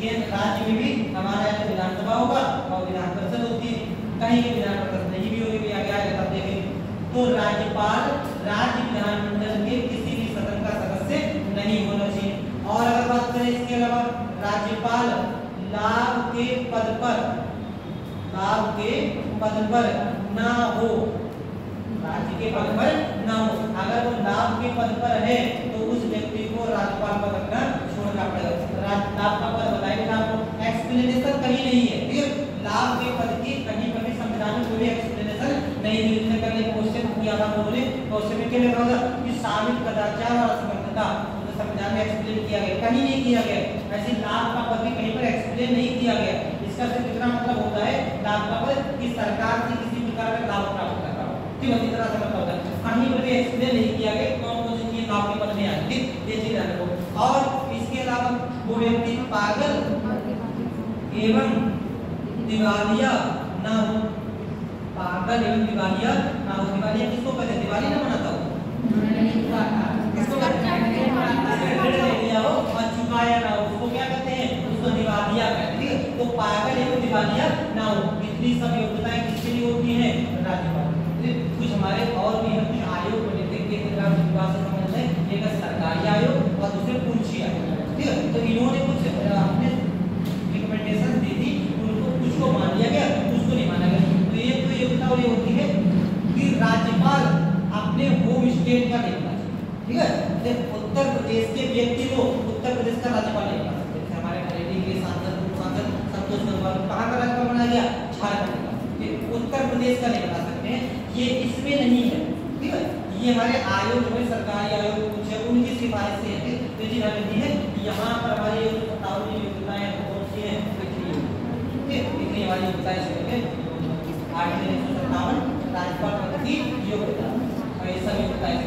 केंद्र राज्य में भी हमारा यहाँ विधानसभा होगा और विधान परिषद होती है, कहीं की विधान परिषद नहीं भी होगी, आगे आगे तब देखेंगे। तो राज्यपाल राज्य विधानमंडल के किसी भी सदन का सदस्य नहीं होना चाहिए। और अगर बात करें इसके अलावा राज्यपाल लाभ के पद पर ना हो, राज्य के पद पर ना हो, अगर वो लाभ के पद पर है तो उस व्यक्ति को राज्यपाल पद रखना छोड़ना पड़ेगा। लाभ का पद बताएंगे आपको, एक्सप्लेनेशन कहीं नहीं है, ठीक है। लाभ के पद की कहीं पर भी संविधान में कोई एक्सप्लेनेशन नहीं लिखने का क्वेश्चन किया था उन्होंने, क्वेश्चन में क्या लिखा था कि शामिल कदाचार और असमर्थता तो संविधान में एक्सप्लेन किया गया, कहीं नहीं किया गया। ऐसे लाभ का पद भी कहीं पर एक्सप्लेन नहीं किया गया। इसका सिर्फ इतना मतलब होता है लाभ का पद कि सरकार से किसी प्रकार का लाभ प्राप्त कर रहा हो, ठीक है, इस तरह से मतलब होता है। कहीं पर भी एक्सप्लेन नहीं किया गया कौन कौन सी चीज लाभ के पद में आती है, ये चीज ध्यान रखो। और इसके अलावा वो व्यक्ति पागल एवं दिवालिया ना हो, पागल एवं दिवालिया ना हो। दिवालिया किसको कहते हैं? दिवाली ना मनाता हो, किसको कहते हैं? और चुकाया ना हो, उसको क्या कहते हैं? उसको दिवालिया कहते हैं, ठीक है। तो पागल एवं दिवालिया ना हो, इतनी सब योग्यताएं किसके लिए होती हैं? राज्यपाल। कुछ हमारे और भी है, कुछ आयोग बने थे, एक विभाग से संबंधित है, एक सरकारी आयोग और दूसरे पूंछी आयोग, ठीक है। तो इन्होंने कुछ अपने रिकमेंडेशन दी थी, उनको कुछ को मान लिया गया, कुछ को नहीं माना गया। तो ये तो योग्यता और ये होती है कि राज्यपाल अपने होम स्टेट का नहीं बना सकते, ठीक है। उत्तर प्रदेश के व्यक्ति को उत्तर प्रदेश का राज्यपाल नहीं बना सकते। हमारे हरियाणा के सांसद संतोष गंगवार कहाँ का राज्यपाल बनाया गया? झारखंड का, उत्तर प्रदेश का नहीं बना सकते हैं, ये इसमें नहीं है, ठीक है। ये हमारे आयोग में सरकारी आयोग कुछ है, उनकी सिफारिश से है, तो जी दी है यहाँ पर हमारी 57 योग्यताएं कौन सी हैं? ठीक है, इतनी हमारी योग्यताएं से 857 राज्यपाल पद की योग्यता, और ये सब योग्यताएं से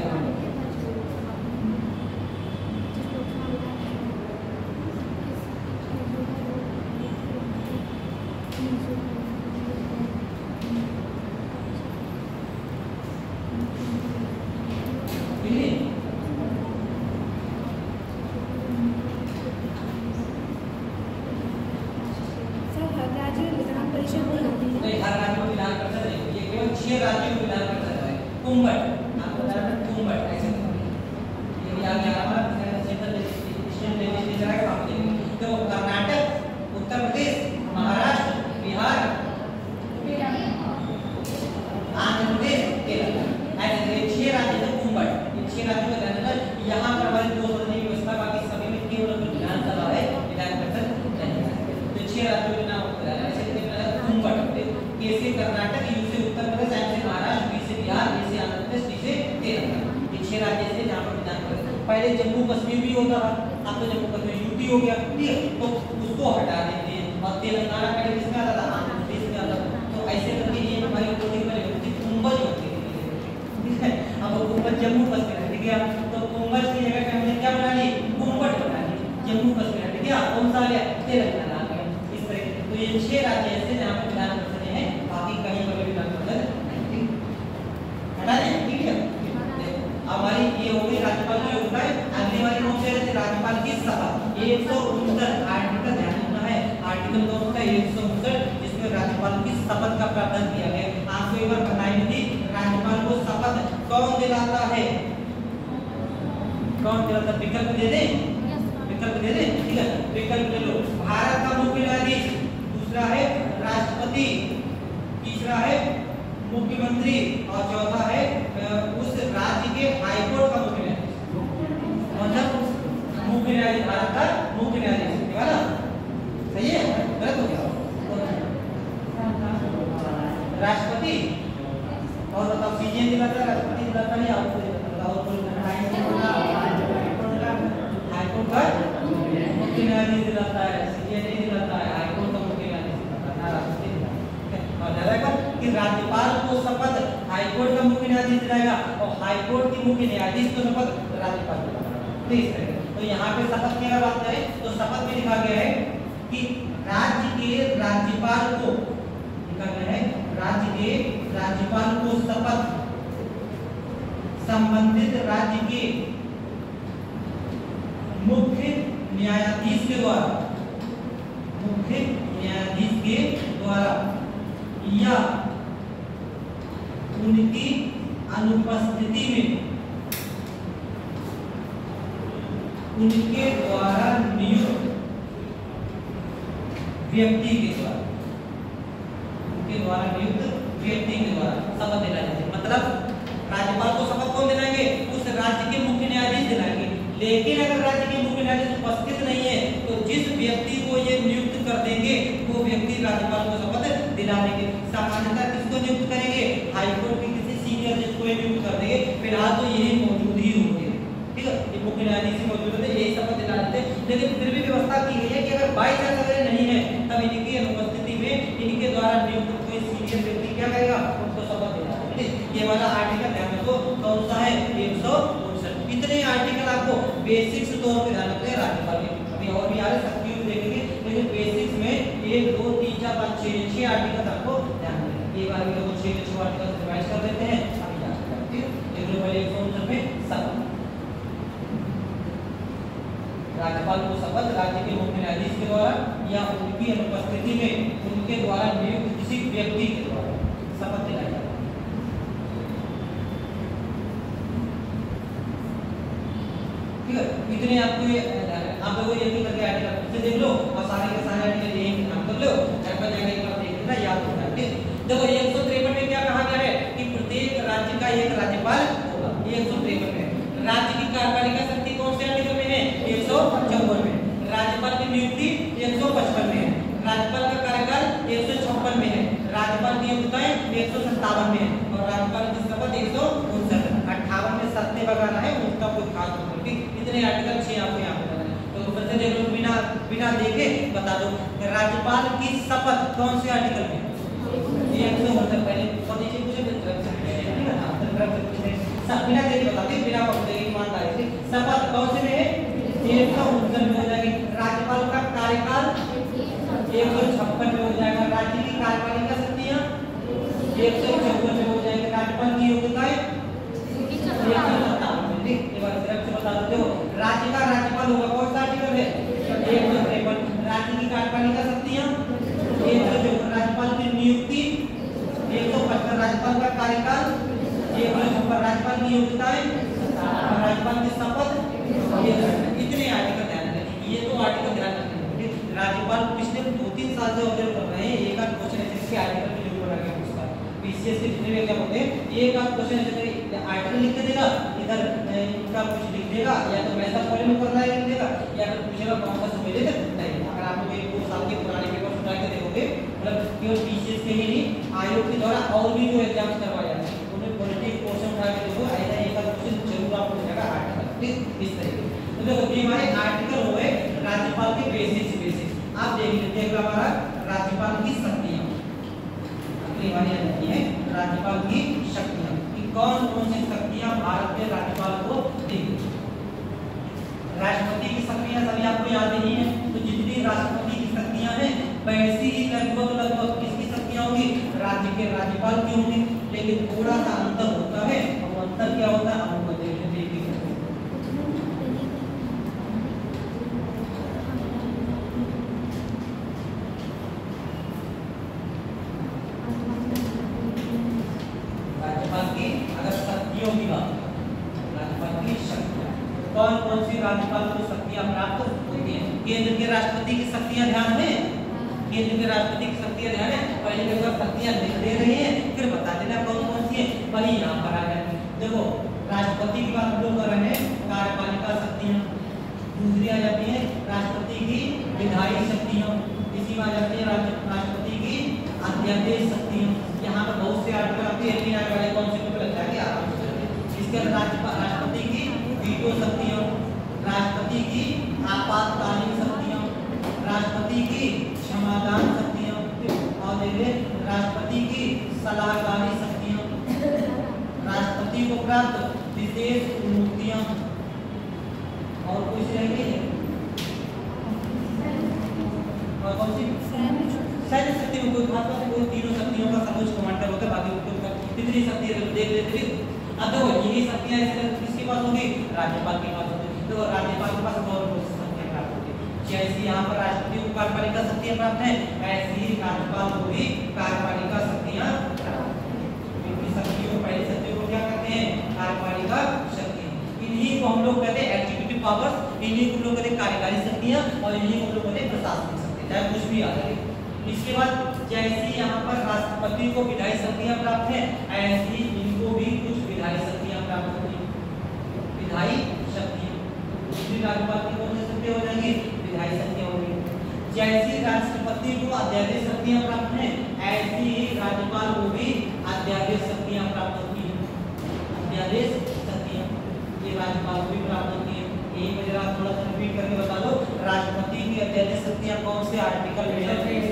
पहले जम्मू कश्मीर भी होता था, अब तो जम्मू कश्मीर यूपी हो गया, ठीक है। तो उसको हटा देते हैं और तेलंगाना पहले किसमें आता था? आंध्र प्रदेश में आता था। तो ऐसे करके ये हमारी रिपोर्टिंग में होती कुंभज होती है, ठीक है। अब कुंभज जम्मू कश्मीर हट गया, तो कुंभज की जगह पे हमने क्या बना ली? कुंभट बना ली। जम्मू कश्मीर हट गया, कौन सा आ गया? तेलंगाना आ गया। इस तरह तो ये 6 राज्य ऐसे जहाँ पे विधान परिषद है, बाकी कहीं पर विधान परिषद नहीं, हटा दें, ठीक है। हमारी ये हो गई राज्यपाल की योग्यता है। अगली वाली कौन सी है? राज्यपाल की शपथ। 159 आर्टिकल ध्यान रखना है, आर्टिकल कौन सा? 159, जिसमें राज्यपाल की शपथ का प्रावधान किया गया है। आपको एक बार बताई थी राज्यपाल को शपथ कौन दिलाता है? कौन दिलाता? विकल्प दे दे, विकल्प दे दे, ठीक है, विकल्प ले लो। भारत का मुख्य न्यायाधीश, दूसरा है राष्ट्रपति, तीसरा है मुख्यमंत्री, और चौथा है उस राज्य के हाईकोर्ट का मुख्य न्यायाधीश। मतलब मुख्य न्यायाधीश, भारत का मुख्य न्यायाधीश, ठीक है ना? सही है? गलत हो गया? राष्ट्रपति और बताओ, सीजीएम दिलाता है, राष्ट्रपति दिलाता नहीं, आपको बताओ। हाईकोर्ट का मुख्य न्यायाधीश दिलाता है, सीजीएम नहीं दिलाता है, हाईकोर्ट का मुख्य न्यायाधीश दिलाता है, राष्ट्रपति दिलाता है। कि राज्यपाल को शपथ हाईकोर्ट का मुख्य न्यायाधीश दिलाएगा और हाईकोर्ट के मुख्य न्यायाधीश को शपथ राज्यपाल दिलाएगा। इस तरह तो यहाँ पे शपथ की अगर बात करें तो शपथ में लिखा गया है कि राज्य के राज्यपाल को, लिखा गया है राज्य के राज्यपाल को शपथ संबंधित राज्य के मुख्य न्यायाधीश के द्वारा, मुख्य न्यायाधीश के द्वारा या उनकी अनुपस्थिति में उनके द्वारा नियुक्त व्यक्ति के द्वारा, उनके द्वारा नियुक्त व्यक्ति के द्वारा शपथ दिलाएंगे। मतलब राज्यपाल को शपथ कौन दिलाएंगे? उस राज्य के मुख्य न्यायाधीश दिलाएंगे। लेकिन अगर राज्य के मुख्य न्यायाधीश उपस्थित नहीं है तो जिस व्यक्ति को ये नियुक्त कर देंगे वो व्यक्ति राज्यपाल को शपथ दिला देंगे। सामान्यतः किसको नियुक्त करेंगे? हाईकोर्ट के किसी सीनियर जज को नियुक्त कर देंगे। फिलहाल तो यही मौजूद ही होंगे, ठीक है, ये मुख्य न्यायाधीश मौजूद होते यही शपथ दिला देते। लेकिन फिर भी व्यवस्था की गई है कि अगर बाई चांस अगर नहीं है तब इनकी अनुपस्थिति में इनके द्वारा नियुक्त कोई सीनियर व्यक्ति क्या करेगा? उनको शपथ दिलाएगा। ये वाला आर्टिकल ध्यान रखो, कौन सा है? 159। इतने आर्टिकल आपको बेसिक्स तौर पे ध्यान रखते हैं राज्यपाल के। अभी और भी आ रहे सकती हुई देखेंगे, लेकिन बेसिक्स में 1 2 3 4 5 6 आर्टिकल आपको ध्यान रखना। एक बार भी लोग 6 आर्टिकल रिवाइज कर देते हैं। अभी याद करते हैं। एक लोग पहले 159 में शपथ, राज्यपाल को शपथ राज्य के मुख्य न्यायाधीश के द्वारा या उनकी अनुपस्थिति में उनके द्वारा नियुक्त किसी व्यक्ति के द्वारा शपथ दिलाई जाती है। ठीक है, इतने आपको ये आप लोगों ये भी करके आर्टिकल से देख लो और सारे के सारे आर्टिकल यही नाम कर लो, घर पर जाके एक बार देख लेना, याद हो जाए। ठीक, देखो 153 में क्या कहा गया है कि प्रत्येक राज्य का एक राज्यपाल होगा। 153 में राज्य की कार्यपालिका शक्ति कौन से आर्टिकल में है? 154 में। राज्यपाल की नियुक्ति 155 में है। राज्यपाल का कार्यकाल 156 में है। राज्यपाल की योग्यताएं 157 में है और राज्यपाल की शपथ 159। 58 में सत्य वगैरह है, उसका कोई खास नहीं। इतने आर्टिकल 6 आपको यहाँ पे बताना है। तो बच्चे देख लो, बिना देखे बता दो राज्यपाल की शपथ कौन से आर्टिकल में? 159। पहले नीचे पूछे बिना देखे बताते, बिना पढ़ते ईमानदारी से शपथ कौन से में है? 159 में हो जाएगी। राज्यपाल का कार्यकाल 156 में हो जाएगा। राज्य की कार्यपालिका शक्तियां 154 में हो जाएगी। राज्यपाल की योग्यताएं 157 में। ठीक, एक बार सिर्फ से बता देते हो, राज्य का राज्यपाल होगा कौन सा आर्टिकल है? 153। राज्य की कार्यपालिका शक्तियां 154। राज्यपाल की नियुक्ति 155। राज्यपाल का कार्यकाल 156। राज्यपाल की योग्यताएं और राज्यपाल की शपथ। इतने आर्टिकल ध्यान रखें। ये तो आर्टिकल ध्यान रखें। राज्यपाल पिछले 2-3 साल से ऑब्जर्व कर रहे हैं, एक आध क्वेश्चन ऐसे इसके आर्टिकल में जरूर बना के उसका पीसीएस के जितने भी एग्जाम होते हैं, एक आध क्वेश्चन ऐसे आर्टिकल लिख के देगा, इधर इनका कुछ लिख देगा, या तो वैसा फॉलो कर रहा है लिख देगा, या फिर पूछेगा कौन सा सुविधा है नहीं। अगर आप लोग 1-2 साल के पुराने पेपर उठा के देखोगे, मतलब केवल पीसीएस के ही नहीं, आयोग के द्वारा और भी जो एग्जाम्स करवाए जाते हैं उन्हें पॉलिटिक्स पोर्शन उठा के देखो, ऐसा एक आध क्वेश्चन जरूर आपको मिलेगा आर्टिकल। ठीक, इस तरीके तो देखो ये हमारे आर्टिकल हो गए राज्यपाल के बेसिक्स। आप देख लेते हैं हमारा राज्यपाल की शक्तियां। अगली वाली आती है राज्यपाल की शक्तियां कि कौन कौन सी शक्तियां भारत के राज्यपाल को दी। राष्ट्रपति की शक्तियां सभी आपको याद ही है, तो जितनी राष्ट्रपति की शक्तियां हैं वैसी ही लगभग किसकी शक्तियां होंगी? राज्य के राज्यपाल की होंगी। लेकिन थोड़ा सा अंतर होता है, और अंतर क्या होता है हम देख लेते हैं। कौन कौन सी राज्यपाल को शक्तियां प्राप्त होती हैं? केंद्र के राष्ट्रपति की शक्तियां ध्यान है, केंद्र के राष्ट्रपति की शक्तियां ध्यान है। पहले जगह शक्तियां लिख दे रहे हैं, फिर बता देना कौन कौन सी है, वही यहाँ पर आ जाएगी। देखो राष्ट्रपति की बात हम लोग कर रहे हैं, कार्यपालिका शक्तियां। दूसरी आ जाती है राष्ट्रपति की विधायी शक्तियां। इसी में आ जाती है राष्ट्रपति की अध्यादेश शक्तियां। यहाँ पर बहुत से आर्टिकल आपके आने वाले कॉन्सेप्ट पे लग जाएंगे आराम से। इसके राष्ट्रपति की वीटो शक्तियां, राष्ट्रपति की आपातकालीन शक्तियां, राष्ट्रपति की क्षमादान शक्तियां, और देखिए राष्ट्रपति की सलाहकारी शक्तियां, राष्ट्रपति को प्राप्त विशेष मुक्तियां, और कुछ रहेंगे और कौन सी सैन्य शक्ति में कोई खास बात, कोई तीनों शक्तियों का सर्वोच्च कमांडर होता है, बाकी उनका कितनी शक्ति है देख लेते हैं। अब देखो यही शक्तियां किसके पास होंगी? राज्यपाल के पास होंगी। तो राज्यपाल के पास और शक्तियां प्राप्त होती है। जैसे यहाँ पर राष्ट्रपति को कार्यपालिका शक्तियां प्राप्त है, ऐसी ही राज्यपाल को भी कार्यपालिका शक्तियां शक्तियों पहली शक्तियों को क्या कहते हैं? कार्यपालिका शक्ति। इन्हीं को हम लोग कहते हैं एग्जीक्यूटिव पावर्स, इन्हीं को हम लोग कहते हैं कार्यकारी शक्तियां और इन्हीं को हम लोग कहते हैं प्रशासनिक शक्तियां, चाहे कुछ भी आ जाए। इसके बाद जैसी यहाँ पर राष्ट्रपति को विधायी शक्तियां प्राप्त है, ऐसी इनको भी कुछ विधायी शक्तियां प्राप्त होती है। विधायी शक्तियां दूसरी राज्यपाल की कौन सी शक्ति हो जाएंगी? विधायी शक्तियां होंगी। जैसी राष्ट्रपति को अध्यादेश शक्तियां प्राप्त है, ऐसी ही राज्यपाल को भी अध्यादेश शक्तियां प्राप्त होती है। अध्यादेश शक्तियां ये राज्यपाल को भी प्राप्त होती है। यही मैं जरा थोड़ा सा रिपीट करके बता दो, राष्ट्रपति की अध्यादेश शक्तियां कौन से आर्टिकल 123।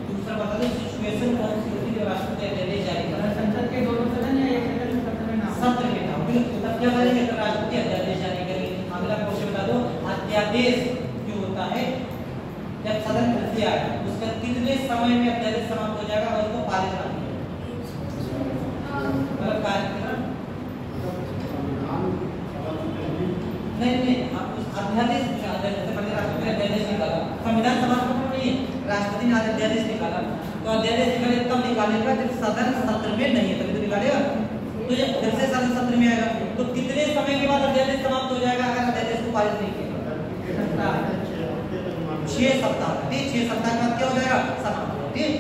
दूसरा बता दो सिचुएशन कौन सी होती है जो राष्ट्रपति अध्यादेश जारी करता है? संसद के दोनों सदन या एक सदन में सत्र में नाम सत्र के नाम तब क्या करेंगे? तो राष्ट्रपति अध्यादेश जारी करेंगे। अगला क्वेश्चन बता दो, अध्यादेश क्यों होता है? जब सदन फिर से आए उसका कितने समय में अध्यादेश समाप्त हो जाएगा और उसको पारित करना है? मतलब कार्य कितना? नहीं आप उस अध्यादेश जैसे पहले राष्ट्रपति अध्यादेश निकाला, संविधान समाप्त नहीं है, राष्ट्रपति ने अध्यादेश निकाला, तो अध्यादेश निकाले तब निकालेगा जब सदन सत्र में नहीं है, तभी तो निकालेगा। तो ये फिर से सदन सत्र में आएगा, तो कितने समय के बाद अध्यादेश समाप्त हो जाएगा अगर अध्यादेश को पारित नहीं किया? 6 सप्ताह। ठीक, 6 सप्ताह के बाद क्या हो जाएगा? समाप्त। ठीक,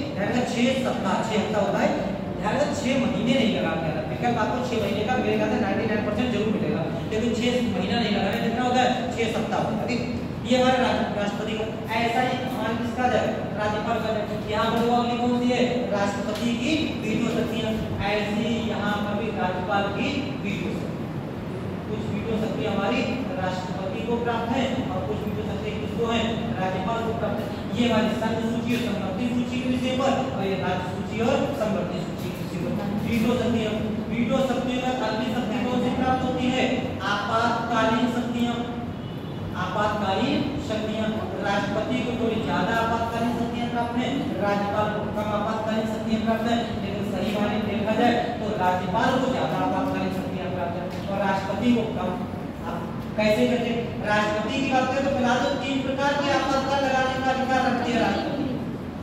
6 सप्ताह, 6 हफ्ता होता है, 6 महीने नहीं लगा क्या? विकल्प आपको 6 महीने का मेरे ख्याल से 99% जरूर मिलेगा, लेकिन 6 महीना नहीं लगा है। कितना होता है? 6 सप्ताह होता है। ठीक, ये हमारे राष्ट्रपति का ऐसा ही हमारे किसका जाए? राज्यपाल का जाए। यहाँ पर अगली कौन सी है? राष्ट्रपति की वीटो शक्तियां। ऐसी यहाँ पर भी राज्यपाल की वीटो शक्ति। कुछ वीटो शक्ति हमारी राष्ट्रपति को प्राप्त है और कुछ वीटो शक्ति किसको है? राज्यपाल को प्राप्त है। ये हमारी संघ सूची और संवर्ती सूची के विषय पर और ये राज्य सूची और संवर्ती सूची के विषय पर वीटो शक्तियां। वीटो शक्तियों का अगली शक्ति कौन सी प्राप्त होती है? आपातकालीन शक्तियां। आपातकालीन शक्तियां राष्ट्रपति को थोड़ी ज्यादा आपातकालीन शक्तियां प्राप्त है, राज्यपाल को कम आपातकालीन शक्तियां प्राप्त है, लेकिन सही मायने में देखा जाए तो राज्यपाल को ज्यादा आपातकालीन शक्तियां प्राप्त है और राष्ट्रपति को कम। कैसे करते? राष्ट्रपति की बात करें तो फिलहाल तो 3 प्रकार के आपातकाल लगाने का अधिकार रखती है राष्ट्रपति।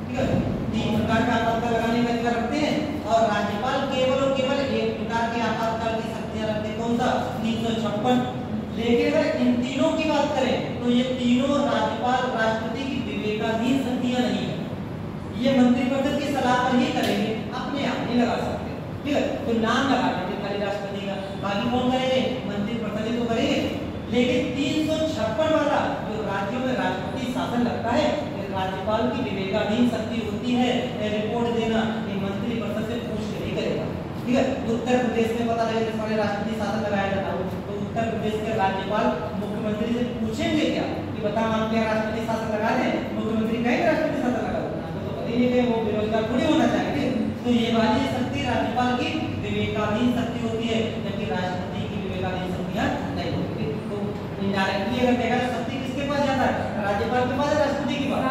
ठीक है, 3 प्रकार का आपातकाल लगाने का अधिकार रखते हैं और राज्यपाल केवल और केवल 1 प्रकार के आपातकाल की शक्तियां रखते हैं। कौन सा? 356। लेकिन अगर इन तीनों की बात करें तो ये तीनों राज्यपाल राष्ट्रपति की विवेकाधीन शक्तियां नहीं है, ये मंत्रिपरिषद की सलाह पर ही करेंगे, अपने आप नहीं लगा सकते। ठीक है, तो नाम लगा देंगे खाली राष्ट्रपति का, बाकी कौन करेंगे? मंत्रिपरिषद ही तो करेंगे। लेकिन 356 वाला जो राज्यों में राष्ट्रपति शासन लगता है, राज्यपाल की विवेकाधीन शक्ति होती है रिपोर्ट देना, ये मंत्रिपरिषद से पूछ के नहीं करेगा। ठीक है, उत्तर प्रदेश में पता लगे जिस वाले राष्ट्रपति शासन लगाया जाता है तो उत्तर प्रदेश के राज्यपाल मुख्यमंत्री से पूछेंगे क्या कि बताओ आप क्या राष्ट्रपति शासन लगा दें? मुख्यमंत्री कहेंगे राष्ट्रपति शासन लगा दो, तो पता ही नहीं कि वो बेरोजगार थोड़ी होना चाहिए। तो ये वाली शक्ति राज्यपाल की विवेकाधीन शक्ति होती है, जबकि राष्ट्रपति की विवेकाधीन शक्तियां नहीं होती। तो इनडायरेक्टली अगर देखा तो शक्ति किसके पास जाता है? राज्यपाल के पास, राष्ट्रपति के पास?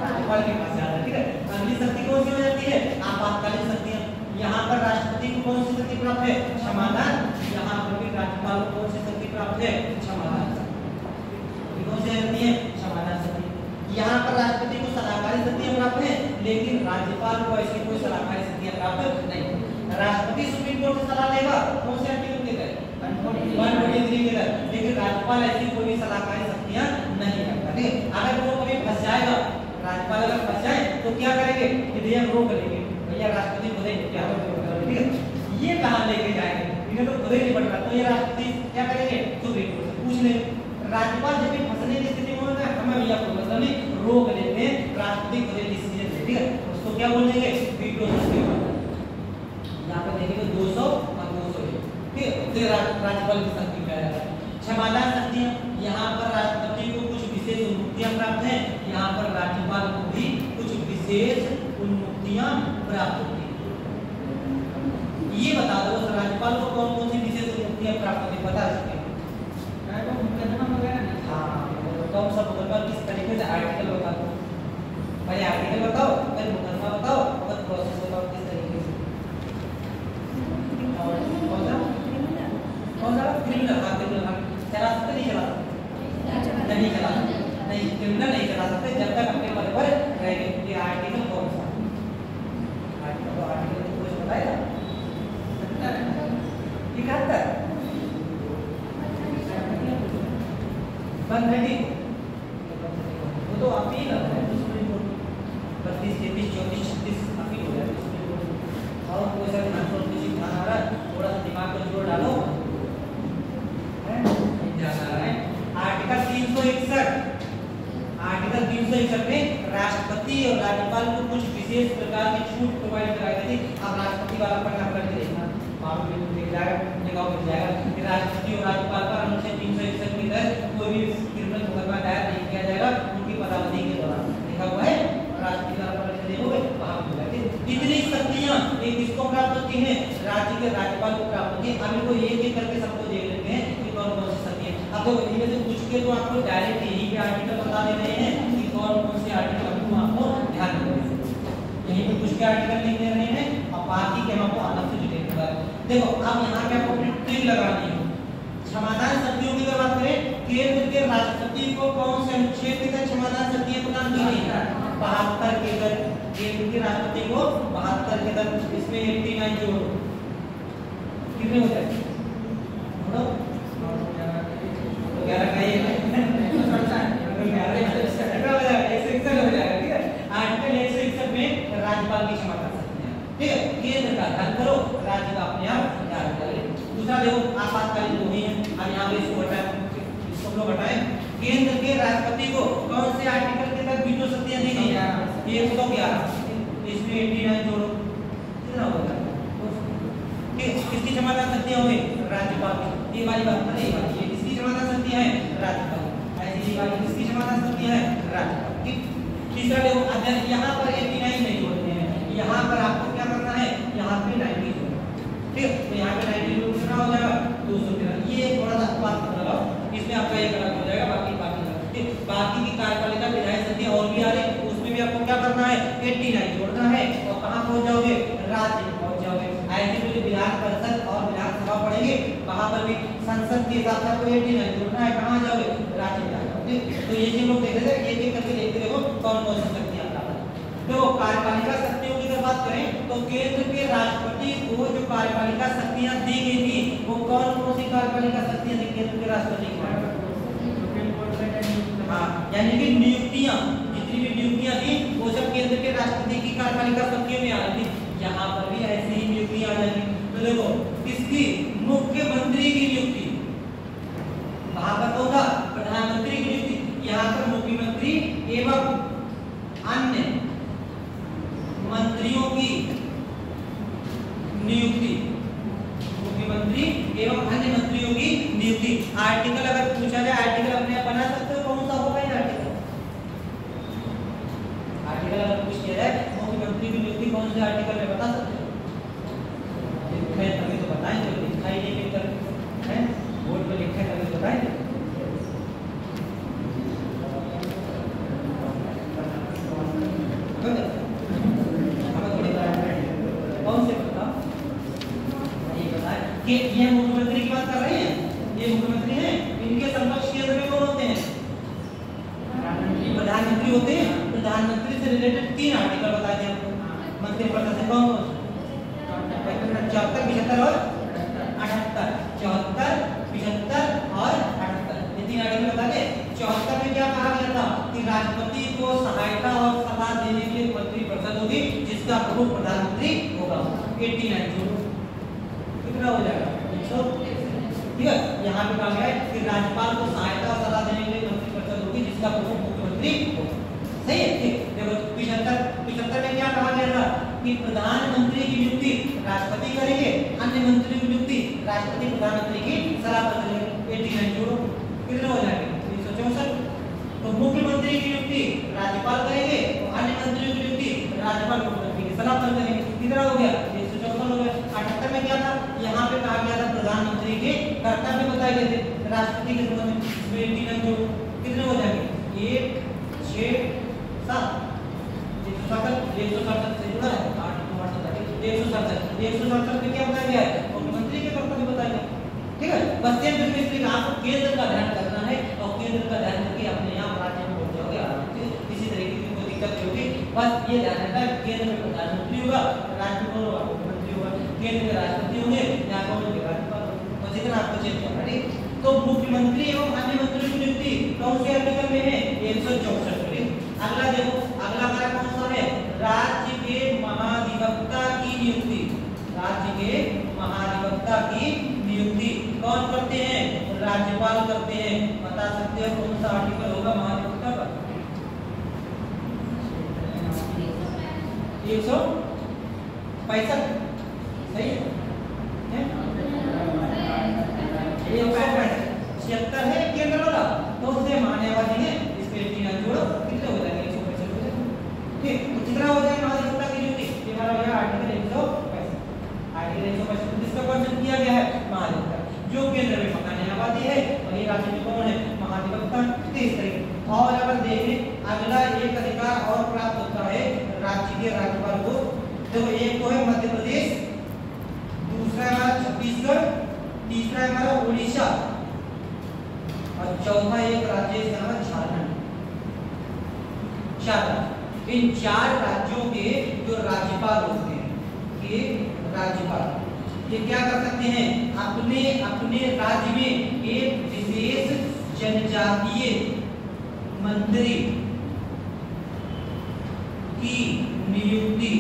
राज्यपाल के पास जाता है। ठीक है, अगली शक्ति कौन सी हो जाती है? आपातकालीन शक्तियां। यहाँ पर राष्ट्रपति को कौन सी शक्ति प्राप्त है? क्षमादान। यहाँ पर भी राज्यपाल को कौन सी शक्ति प्राप्त है? क्षमादान। कौन सी शक्ति है? क्षमादान शक्ति। यहाँ पर राष्ट्रपति को सलाहकारी शक्तियां प्राप्त है, लेकिन राज्यपाल को ऐसी कोई सलाहकारी शक्तियां प्राप्त नहीं। राष्ट्रपति सुप्रीम कोर्ट से सलाह लेगा कौन से आर्टिकल के तहत? 143 के तहत, लेकिन राज्यपाल ऐसी कोई भी सलाहकारी शक्तियां नहीं रखता। ठीक है, अगर वो कभी फंस जाएगा, राज्यपाल अगर फंस जाए तो क्या करेंगे? विधेयक रोक लेंगे, भैया राष्ट्रपति खुद ही क्या होगा। ठीक है, ये कहाँ लेके जाएंगे? इन्हें तो खुद ही नहीं पड़ रहा, तो ये राष्ट्रपति क्या करेंगे? सुप्रीम कोर्ट से पूछ लेंगे। राज्यपाल जब भी फंसने की स्थिति में होता है, हमें भैया को मतलब नहीं रोक लेते हैं, राष्ट्रपति खुद ही डिसीजन ले। ठीक है, उसको क्या बोलेंगे? वीटो शक्ति। यहाँ पे देखिए 200 और 200। ठीक है, तो राज्यपाल की शक्ति क्या है? क्षमादान शक्तियां। यहाँ पर राष्ट्रपति को कुछ विशेष उन्मुक्तियां प्राप्त हैं, यहाँ पर राज्यपाल को भी कुछ विशेष उन्मुक्तियां प्राप्त होती हैं। ये बता दो राज्यपाल को कौन कौन सी विशेष उन्मुक्तियां प्राप्त होती है? बता सकते हैं? कौन सा मुकदमा किस तरीके से? आर्टिकल बता दो, पहले आर्टिकल बताओ, फिर मुकदमा बताओ, फिर प्रोसेस बताओ किस तरीके से। कौन सा? क्रिमिनल। हाँ, क्रिमिनल। चला सकते नहीं चला सकते? नहीं चला 130 वो तो अपील है सुप्रीम कोर्ट 32 33 34 36 अपील हो गया सुप्रीम कोर्ट। और कोई सा ध्यान आ रहा है, थोड़ा सा दिमाग पर जोर डालो, है ध्यान आ रहा है। आर्टिकल 361 में राष्ट्रपति और राज्यपाल को कुछ विशेष प्रकार की छूट प्रोवाइड कराई गई थी। अब राष्ट्रपति वाला पढ़ना करके देखना, वहां पे मिल जाएगा, लिखा मिल जाएगा कि राष्ट्रपति और राज्यपाल पर अनुच्छेद 361 के तहत कोई भी क्रिमिनल मुकदमा दायर नहीं किया जाएगा उनकी पदावधि के दौरान, लिखा हुआ है। राष्ट्रपति वाला पढ़ देखोगे वहां मिल जाएगी। इतनी शक्तियां एक किसको प्राप्त होती हैं, राज्य के राज्यपाल को प्राप्त होती है। अब इनको एक एक करके सबको देख लेते हैं कि कौन कौन सी शक्ति है। अब तो इनमें से पूछ के तो आपको डायरेक्ट यही पे आर्टिकल बता दे रहे हैं कि कौन कौन से आर्टिकल आपको ध्यान रखना है, यहीं पे कुछ के आर्टिकल लिख दे रहे हैं और बाकी के हम आपको अलग से डिटेल बता रहे हैं। देखो अब यहाँ पे आपको ट्रिक लगानी है। क्षमादान शक्तियों की अगर बात करें, केंद्र के राष्ट्रपति को कौन से अनुच्छेद के तहत क्षमादान शक्तियां प्रदान की गई है, 72 के तहत। केंद्र के राष्ट्रपति को 72 के तहत, इसमें 89 जोड़ो, कितने हो जाए? 11 का ये आर्टिकल 161 में राज्यपाल की क्षमता शक्तियां, ठीक है। केंद्र का ध्यान करो, राज्य का अपने आप ध्यान करें। दूसरा देखो आपातकालीन तो नहीं है, अब यहाँ पे इसको हटाएं, इसको हम लोग हटाएं। केंद्र के राष्ट्रपति को कौन से आर्टिकल के तहत वीटो शक्तियां दी गई है? 111, इसमें 89 जोड़ो, कितना होगा? किसकी क्षमता शक्तियां होंगी? राज्यपाल की। ये वाली बात नहीं, ये किसकी क्षमता शक्तियां है? राज्यपाल। ऐसी ये वाली किसकी क्षमता शक्तियां है? राज्यपाल। ठीक। तीसरा देखो, अगर यहाँ पर 89 नहीं जोड़ते हैं, यहाँ पर आपको क्या करना है? यहाँ पे 90 जोड़ना, ठीक। तो यहाँ पे 90 जोड़ कितना हो जाएगा? 213। ये थोड़ा सा बात लगाओ, इसमें आपका ये गलत हो जाएगा, बाकी ठीक। बाकी की कार्यपालिका विधायी शक्तियां और भी आ रही, उसमें भी आपको क्या करना है? 89 जोड़ना है और कहाँ पहुँच जाओगे? राज्य में पहुँच जाओगे। ऐसे जो विधान परिषद और विधानसभा पढ़ेंगे वहां पर भी संसद के हिसाब से आपको 89 जोड़ना है, कहाँ जाओगे? राज्य में जाओगे। तो ये जो लोग देख रहे थे, एक एक करके देखते देखो कौन कौन सी शक्तियां प्राप्त है। देखो कार्यपालिका शक्तियों की अगर बात करें तो केंद्र के राष्ट्रपति को जो कार्यपालिका शक्तियां दी गई थी वो कौन कौन सी कार्यपालिका शक्तियां थी केंद्र के राष्ट्रपति को? हाँ, यानी कि नियुक्तियां, जितनी भी नियुक्तियां थी वो सब केंद्र के राष्ट्रपति की कार्यपालिका शक्तियों में आ रही थी। यहाँ पर भी ऐसी ही नियुक्तियां आ जाएंगी। तो देखो किसकी? मुख्यमंत्री की नियुक्ति, वहां पर होगा प्रधानमंत्री की नियुक्ति, यहाँ पर मुख्यमंत्री एवं अन्य मंत्रियों की नियुक्ति, मुख्यमंत्री एवं अन्य मंत्रियों की नियुक्ति। आर्टिकल अगर पूछा जाए, आर्टिकल अपने आप बना सकते हो, कौन सा होगा ये आर्टिकल? आर्टिकल अगर पूछ किया जाए मुख्यमंत्री की नियुक्ति कौन से आर्टिकल में, बता सकते हो? तभी तो बताएं, जो लिखा ही नहीं पेपर है, बोर्ड पे लिखा है तभी बताएं। कौन से बताओ? ये बताएं कि ये मुख्यमंत्री की बात कर रहे हैं, ये मुख्यमंत्री हैं, इनके समकक्ष केंद्र में कौन होते हैं? प्रधानमंत्री होते हैं। प्रधानमंत्री से रिलेटेड 3 आर्टिकल बताए थे मंत्रिपरिषद से, कौन कौन? 74, 75 और 78। 74, 75 और 78, ये 3 आर्टिकल बता दे। 74 में क्या कहा गया था कि राष्ट्रपति को सहायता और सलाह देने के लिए मंत्रिपरिषद होगी जिसका प्रमुख प्रधानमंत्री होगा। 89 जोड़ो, कितना हो जाएगा? 100, ठीक है। यहाँ पे कहा गया है कि राज्यपाल को सहायता और सलाह देने के लिए मंत्रिपरिषद होगी जिसका प्रमुख मुख्यमंत्री होगा। सही है, ठीक। देखो 75 में क्या कहा गया था कि प्रधानमंत्री की नियुक्ति राष्ट्रपति करेंगे, अन्य मंत्रियों की नियुक्ति राष्ट्रपति प्रधानमंत्री की सलाह पर करेंगे। 89 जोड़ो, कितना हो जाएगा? 364। तो मुख्यमंत्री की नियुक्ति राज्यपाल करेंगे और अन्य मंत्रियों की नियुक्ति राज्यपाल मुख्यमंत्री की सलाह पर करेंगे। कितना हो गया? 364 हो गया। 78 में क्या था? यहाँ पे कहा गया था प्रधानमंत्री के कर्तव्य बताए गए थे राष्ट्रपति के संबंध में, 89 जोड़ो, कितने हो जाएंगे? 1, 6, 7, 167 से जुड़ा है, 8, 167 में क्या बताया गया है? मुख्यमंत्री के कर्तव्य बताए गए, ठीक है। बस सेम बिल्कुल आपको केंद्र का ध्यान रखना है और केंद्र का ध्यान रखिए, अपने यहाँ राज्य में पहुंच जाओगे आराम से, किसी तरीके की कोई दिक्कत नहीं होगी। बस ये ध्यान रखना है केंद्र में प्रधानमंत्री होगा, राज्य में मुख्यमंत्री होगा, केंद्र में राष्ट्रपति होंगे, यहाँ कौन होंगे? राज्यपाल। और जितना आपको चेंज करना है, तो मुख्यमंत्री एवं अन्य मंत्रियों की नियुक्ति कौन से आर्टिकल में है? 164 में। अगला देखो, अगला हमारा कौन सा है? राज्य के महाधिवक्ता की नियुक्ति। राज्य के महाधिवक्ता की नियुक्ति कौन करते हैं? राज्यपाल करते हैं। बता सकते हो कौन सा आर्टिकल होगा महाधिवक्ता का? 165 सही है? 76 है केंद्र वाला, तो उससे मान्यवादी है। इसके 3 जोड़ो, कितने हो जाएंगे? 165 हो जाएंगे। ठीक, तो कितना हो जाएगा महाधिवक्ता की नियुक्ति? ये हमारा हो गया आर्टिकल 165। आर्टिकल 165 किसका कॉन्सेप्ट किया गया है? महाधिवक्ता। जो केंद्र में मान्यवादी है वही राज्य में कौन है? महाधिवक्ता। इस तरीके। और अगर देखें अगला एक अधिकार और प्राप्त होता है राज्य के राज्यपाल को। देखो, एक तो है मध्य प्रदेश, दूसरा हमारा छत्तीसगढ़, तीसरा हमारा उड़ीसा और चौथा एक राज्य इसका नाम है झारखंड। 4 इन 4 राज्यों के जो राज्यपाल होते हैं, ये राज्यपाल ये क्या कर सकते हैं? अपने अपने राज्य में एक विशेष जनजातीय मंत्री की नियुक्ति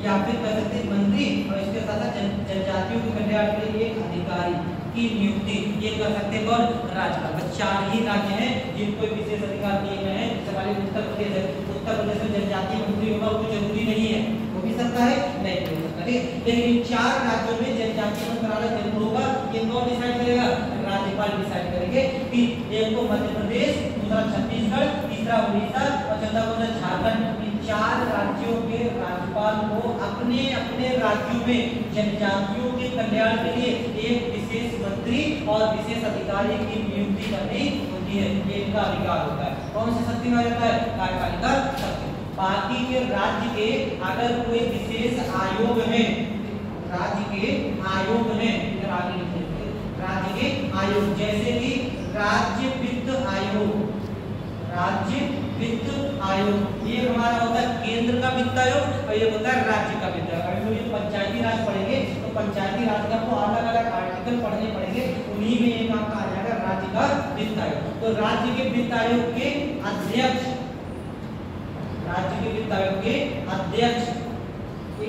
या फिर कर सकते मंत्री और इसके साथ जनजातियों के कल्याण के लिए एक अधिकारी की नियुक्ति ये कर सकते हैं कौन? राज्यपाल। 4 ही राज्य हैं जिनको विशेष अधिकार दिए गए हैं। जैसे हमारे उत्तर प्रदेश है, उत्तर प्रदेश में जनजातीय मंत्री होगा वो जरूरी नहीं है, हो भी सकता है, नहीं भी हो सकता है। लेकिन 4 राज्यों में जनजातीय मंत्रालय जरूर होगा। ये कौन डिसाइड करेगा? राज्यपाल डिसाइड करेंगे कि एक को मध्य प्रदेश, दूसरा छत्तीसगढ़, तीसरा उड़ीसा और चौथा कौन है? झारखंड। 4 राज्यों के राज्यपाल को अपने अपने राज्यों में जनजातियों के कल्याण के लिए एक विशेष मंत्री और विशेष अधिकारी की नियुक्ति करनी होती है। ये इनका अधिकार होता है। कौन सी शक्ति में आ जाता है? कार्यपालिका शक्ति। बाकी के राज्य के अगर कोई विशेष आयोग है, राज्य के आयोग है, इधर आगे लिखेंगे राज्य के आयोग, जैसे कि राज्य वित्त आयोग। राज्य वित्त आयोग ये हमारा होता है केंद्र का वित्त आयोग और ये होता है राज्य का वित्त आयोग। अगर ये पंचायती राज पढ़ेंगे तो पंचायती राज का तो अलग अलग आर्टिकल पढ़ने पड़ेंगे, उन्हीं में एक आपका आ जाएगा राज्य का वित्त आयोग। तो राज्य के वित्त आयोग के अध्यक्ष, राज्य के वित्त आयोग के अध्यक्ष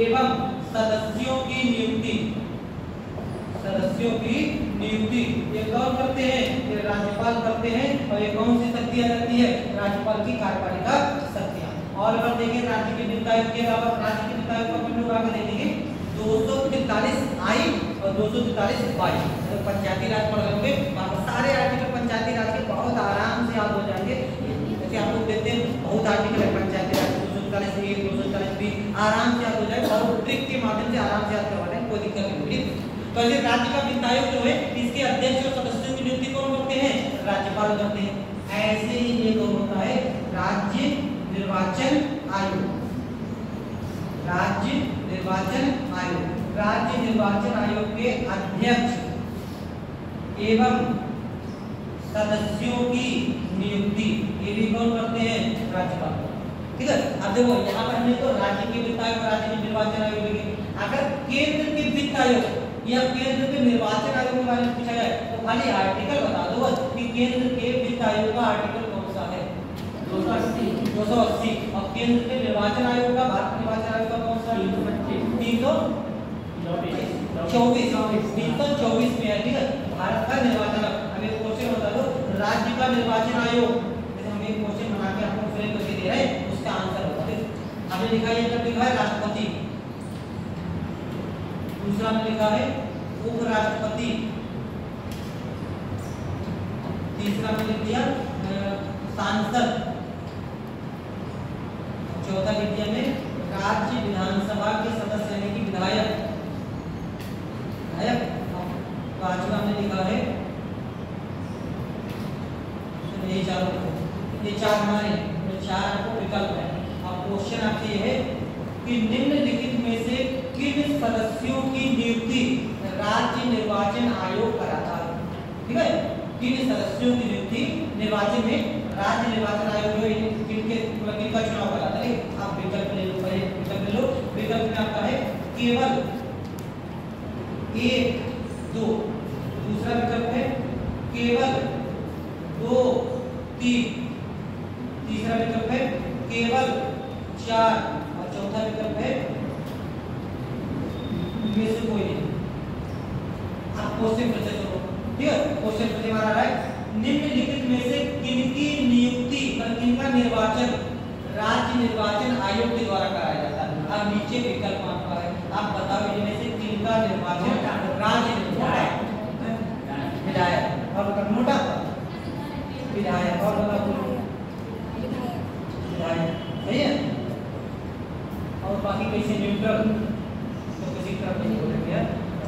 एवं सदस्यों की नियुक्ति, सदस्यों की नियुक्ति ये कौन करते हैं? ये राज्यपाल करते हैं। और ये कौन सी शक्ति आ जाती है? राज्यपाल की कार्यपालिका शक्तियां। और अगर देखें राज्य के वित्त आयोग के अलावा राज्य के वित्त आयोग को हम लोग आगे देखेंगे 243 आई और 243 वाई। पंचायती राज पढ़ लेंगे, सारे आर्टिकल पंचायती राज के बहुत आराम से याद हो जाएंगे। जैसे आप लोग देखते हैं बहुत आर्टिकल है पंचायती राज, 243 ए, 243 बी, आराम से याद हो जाए और ट्रिक के माध्यम से आराम से याद करवा लें, कोई दिक्कत नहीं होगी। तो ऐसे राज्य का वित्त आयोग जो है इसके अध्यक्ष और सदस्यों की नियुक्ति कौन करते हैं? राज्यपाल करते हैं। ऐसे ही एक और होता है राज्य निर्वाचन आयोग। राज्य निर्वाचन आयोग, राज्य निर्वाचन आयोग के अध्यक्ष एवं सदस्यों की नियुक्ति ये भी कौन करते हैं? राज्यपाल। ठीक है, अब देखो यहाँ पर हमने तो राज्य के वित्त आयोग, राज्य के निर्वाचन आयोग लिखे। अगर केंद्र के वित्त आयोग या केंद्र के निर्वाचन आयोग के बारे में पूछा जाए तो खाली आर्टिकल बता दो कि केंद्र के वित्त आयोग का आर्टिकल कौन सा है? 280। और केंद्र के निर्वाचन आयोग का, भारत निर्वाचन आयोग का कौन सा? 324 में है। ठीक है, भारत का निर्वाचन आयोग। अब एक क्वेश्चन बता दो, राज्य का निर्वाचन आयोग, जैसे हम एक क्वेश्चन बना के आपको फ्रेम करके दे रहे हैं, उसका आंसर होगा। हमने लिखा है, लिखा है राष्ट्रपति, दूसरा में लिखा है उपराष्ट्रपति, तीसरा में लिख दिया सांसद, चौथा लिख दिया में राज्य विधानसभा के सदस्य यानी कि विधायक, पांचवा में लिखा है ये 4 हमारे 4 आपको विकल्प है। अब क्वेश्चन आपसे ये है कि निम्नलिखित में से किन सदस्यों की नियुक्ति राज्य निर्वाचन आयोग कराता है? ठीक है, किन सदस्यों की नियुक्ति निर्वाचन में राज्य निर्वाचन आयोग जो किनका चुनाव कराता है? आप विकल्प ले लो, विकल्प ले लो। विकल्प में आपका है केवल 1, 2, दूसरा विकल्प है 4 और चौथा विकल्प है इनमें से कोई नहीं। अब क्वेश्चन फिर से सुनो, ठीक है? क्वेश्चन फिर से हमारा है निम्नलिखित में से किनकी नियुक्ति और किनका निर्वाचन राज्य निर्वाचन आयोग के द्वारा कराया जाता है? अब नीचे विकल्प आपका है, आप बताओ इनमें से किनका निर्वाचन राज्य विधायक और मोटा विधायक और विधायक सही है। और बाकी कैसे न्यूट्रल तो किसी तरफ नहीं बोलेंगे,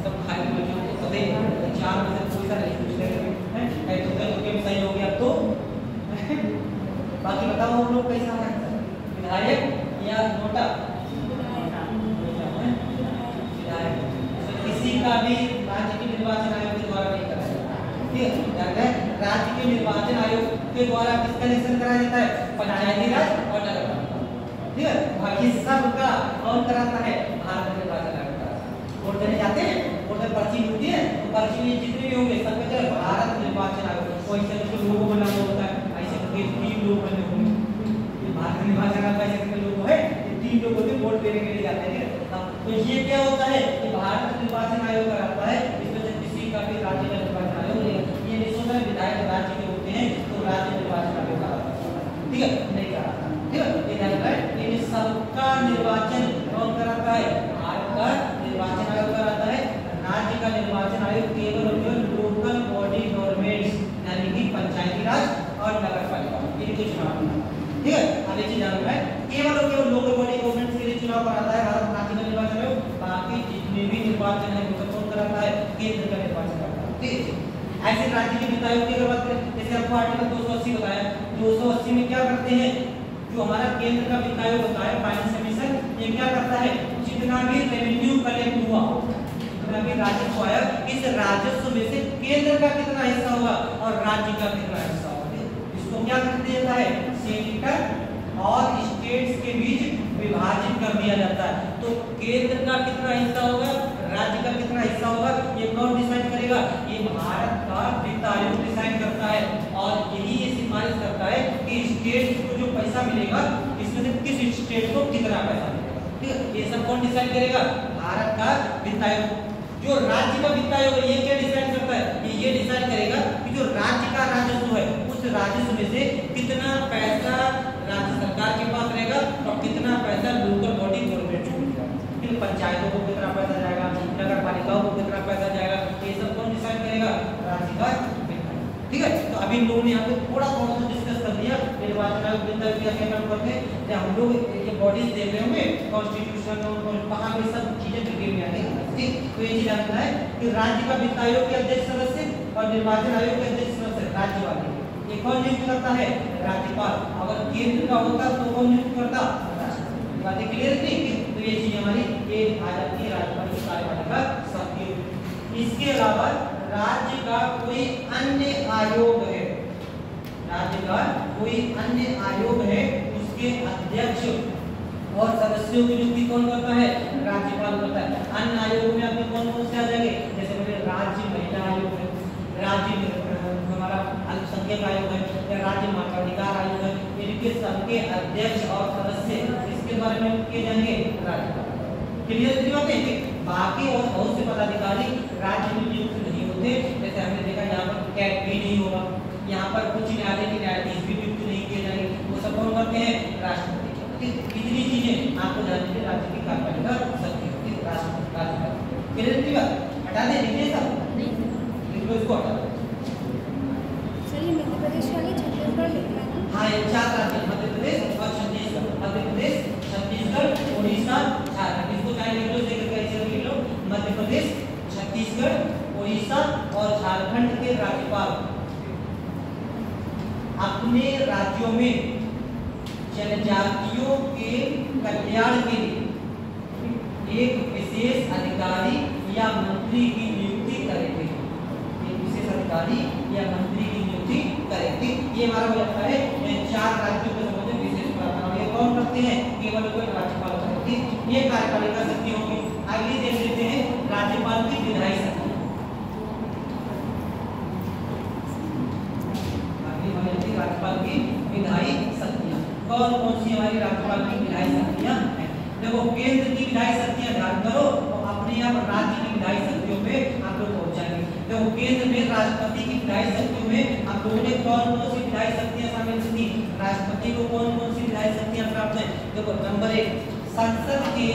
सब खाली बच्चों को पता ही नहीं, 4 में से कोई सा नहीं पूछ रहे हैं तो कल सही हो गया तो बाकी बताओ हम लोग कैसा है विधायक या नोटा विधायक। किसी का भी राज्य के निर्वाचन आयोग के द्वारा नहीं कराया जाता, ठीक है? राज्य के निर्वाचन आयोग के द्वारा किसका इलेक्शन कराया जाता है? पंचायती राज और नगर पालिका, ठीक है? बाकी सबका कौन कराता है? भारत निर्वाचन आयोग कराता है। वोट देने जाते हैं, वोट में पर्ची मिलती है तो पर्ची में जितने भी होंगे सबका क्या है? भारत निर्वाचन आयोग। कोई से लोगो बना हुआ होता है, ऐसे करके 3 लोग बने होंगे, भारत निर्वाचन आयोग ऐसे करके लोग है 3 लोग होते वोट देने के लिए जाते हैं। तो ये क्या होता है कि भारत निर्वाचन आयोग कराता है, इसमें से किसी का भी राज्य का निर्वाचन आयोग नहीं। ये नहीं सोचना विधायक राज्य के होते हैं तो राज्य निर्वाचन आयोग कराता है, ठीक है? नहीं कराता, ठीक है? ये ध्यान रखना, इन सबका निर्वाचन कौन कराता है? भारत का निर्वाचन आयोग कराता है। राज्य का निर्वाचन आयोग केवल और केवल लोकल बॉडी गवर्नमेंट्स यानी कि पंचायती राज और नगर पालिका इनके चुनाव होता है, ठीक है? अब ये चीज ध्यान रखना है, केवल और केवल लोकल बॉडी गवर्नमेंट्स के लिए चुनाव कराता है भारत राज्य का निर्वाचन आयोग। बाकी जितने भी निर्वाचन है वो कौन कराता है? केंद्र का निर्वाचन करता है, ठीक है? ऐसे राज्य के वित्त आयोग की अगर बात करें, जैसे आपको आर्टिकल 280 बताया, 280 में क्या करते हैं? जो हमारा केंद्र का वित्त आयोग होता है फाइनेंस कमीशन, ये क्या करता है? जितना भी रेवेन्यू कलेक्ट हुआ, जितना भी राजस्व आया, इस राजस्व में से केंद्र का कितना हिस्सा होगा और राज्य का कितना हिस्सा होगा, इसको क्या कर दिया जाता है? सेंटर और स्टेट्स के बीच विभाजित कर दिया जाता है। तो केंद्र का कितना हिस्सा होगा, राज्य का कितना हिस्सा होगा, ये कौन डिसाइड करेगा? ये भारत का वित्त आयोग डिसाइड करता है। और यही ये सिफारिश करता है कि स्टेट्स को जो पैसा मिलेगा इसमें से किस स्टेट को कितना पैसा मिलेगा, ठीक है? ये सब कौन डिसाइड करेगा? भारत का वित्त आयोग। जो राज्य का वित्त आयोग है ये क्या डिसाइड करता है? ये डिसाइड करेगा कि जो राज्य का राजस्व है उस राजस्व में से कितना पैसा राज्य सरकार के पास रहेगा और कितना पैसा लोकल बॉडी गवर्नमेंट को मिलेगा, फिर पंचायतों को कितना पैसा जाएगा, नगर पालिकाओं को कितना पैसा जाएगा, ये सब कौन डिसाइड करेगा? राज्य का वित्त आयोग, ठीक है? तो अभी इन लोगों ने यहाँ पे थोड़ा थोड़ा सा डिस्कस कर दिया निर्वाचन आयोग वित्त आयोग क्या काम करते हैं। हम लोग ये बॉडीज देख रहे होंगे कॉन्स्टिट्यूशन और कहाँ पे सब चीजें डिटेल में आएंगी, ठीक? तो ये चीज जानना है कि राज्य का वित्त आयोग के अध्यक्ष सदस्य और निर्वाचन आयोग के अध्यक्ष सदस्य राज्य वाले, ये कौन नियुक्त करता है? राज्यपाल। अगर केंद्र का होता तो कौन नियुक्त करता? राष्ट्रपति। बातें क्लियर थी? तो ये चीज हमारी ये आ जाती है राज्यपाल की कार्यपालिका शक्ति। इसके अलावा राज्य का कोई अन्य आयोग है, राज्य का कोई अन्य आयोग है, उसके अध्यक्ष और सदस्यों की नियुक्ति कौन करता है? राज्यपाल करता है। अन्य आयोग में आपके कौन कौन से आ जाएंगे? जैसे मेरे राज्य महिला आयोग है, राज्य हमारा अल्पसंख्यक आयोग है या राज्य मानवाधिकार आयोग है, इनके सबके अध्यक्ष और सदस्य इसके बारे में किए जाएंगे राज्यपाल। क्लियर की बात है कि बाकी और बहुत से पदाधिकारी राज्य में नियुक्त नहीं होते। जैसे हमने देखा यहाँ पर कैट भी नहीं होगा, यहाँ पर कुछ न्यायालय के न्यायाधीश भी नियुक्त नहीं किए जाएंगे, वो सब कौन करते हैं? राष्ट्रपति। इतनी चीजें आपको जानने के राज्य की कार्यपालिका शक्ति होती है, राष्ट्रपति। क्लियर की बात? हटा दे दीजिए सब, इसको हटा दो। मध्य प्रदेश वाले छत्तीसगढ़ लिखना है। हाँ, ये 4 राज्य मध्य प्रदेश और छत्तीसगढ़, मध्य प्रदेश, छत्तीसगढ़, उड़ीसा, झारखंड। इसको चाहे लिख लो, कैसे लिख लो, मध्य प्रदेश, छत्तीसगढ़, उड़ीसा और झारखंड के राज्यपाल अपने राज्यों में जनजातियों के कल्याण के लिए एक विशेष अधिकारी या मंत्री की नियुक्ति करेंगे। एक विशेष अधिकारी या मंत्री की नियुक्ति करेंगे। ये हमारा हो जाता है 4 राज्यों के संबंध में विशेष प्रावधान। ये कौन करते हैं? केवल राज्यपाल करते हैं। ये कार्यपालिका शक्ति होगी। अगली देख लेते हैं राज्यपाल की विधायी शक्ति। अगली हो जाती है राज्यपाल की विधायी शक्तियां। कौन कौन सी हमारी राज्यपाल की विधायी शक्तियां हैं। देखो केंद्र की विधायी शक्तियां ध्यान करो और अपने आप राज्य की विधायी शक्तियों पे आप लोग पहुंच जाएंगे। देखो केंद्र में राष्ट्रपति की विधायी शक्तियों में आप लोगों ने कौन कौन सी विधायी शक्तियां शामिल थी। राष्ट्रपति को कौन कौन सी विधायी शक्तियां प्राप्त हैं। देखो नंबर 1, संसद के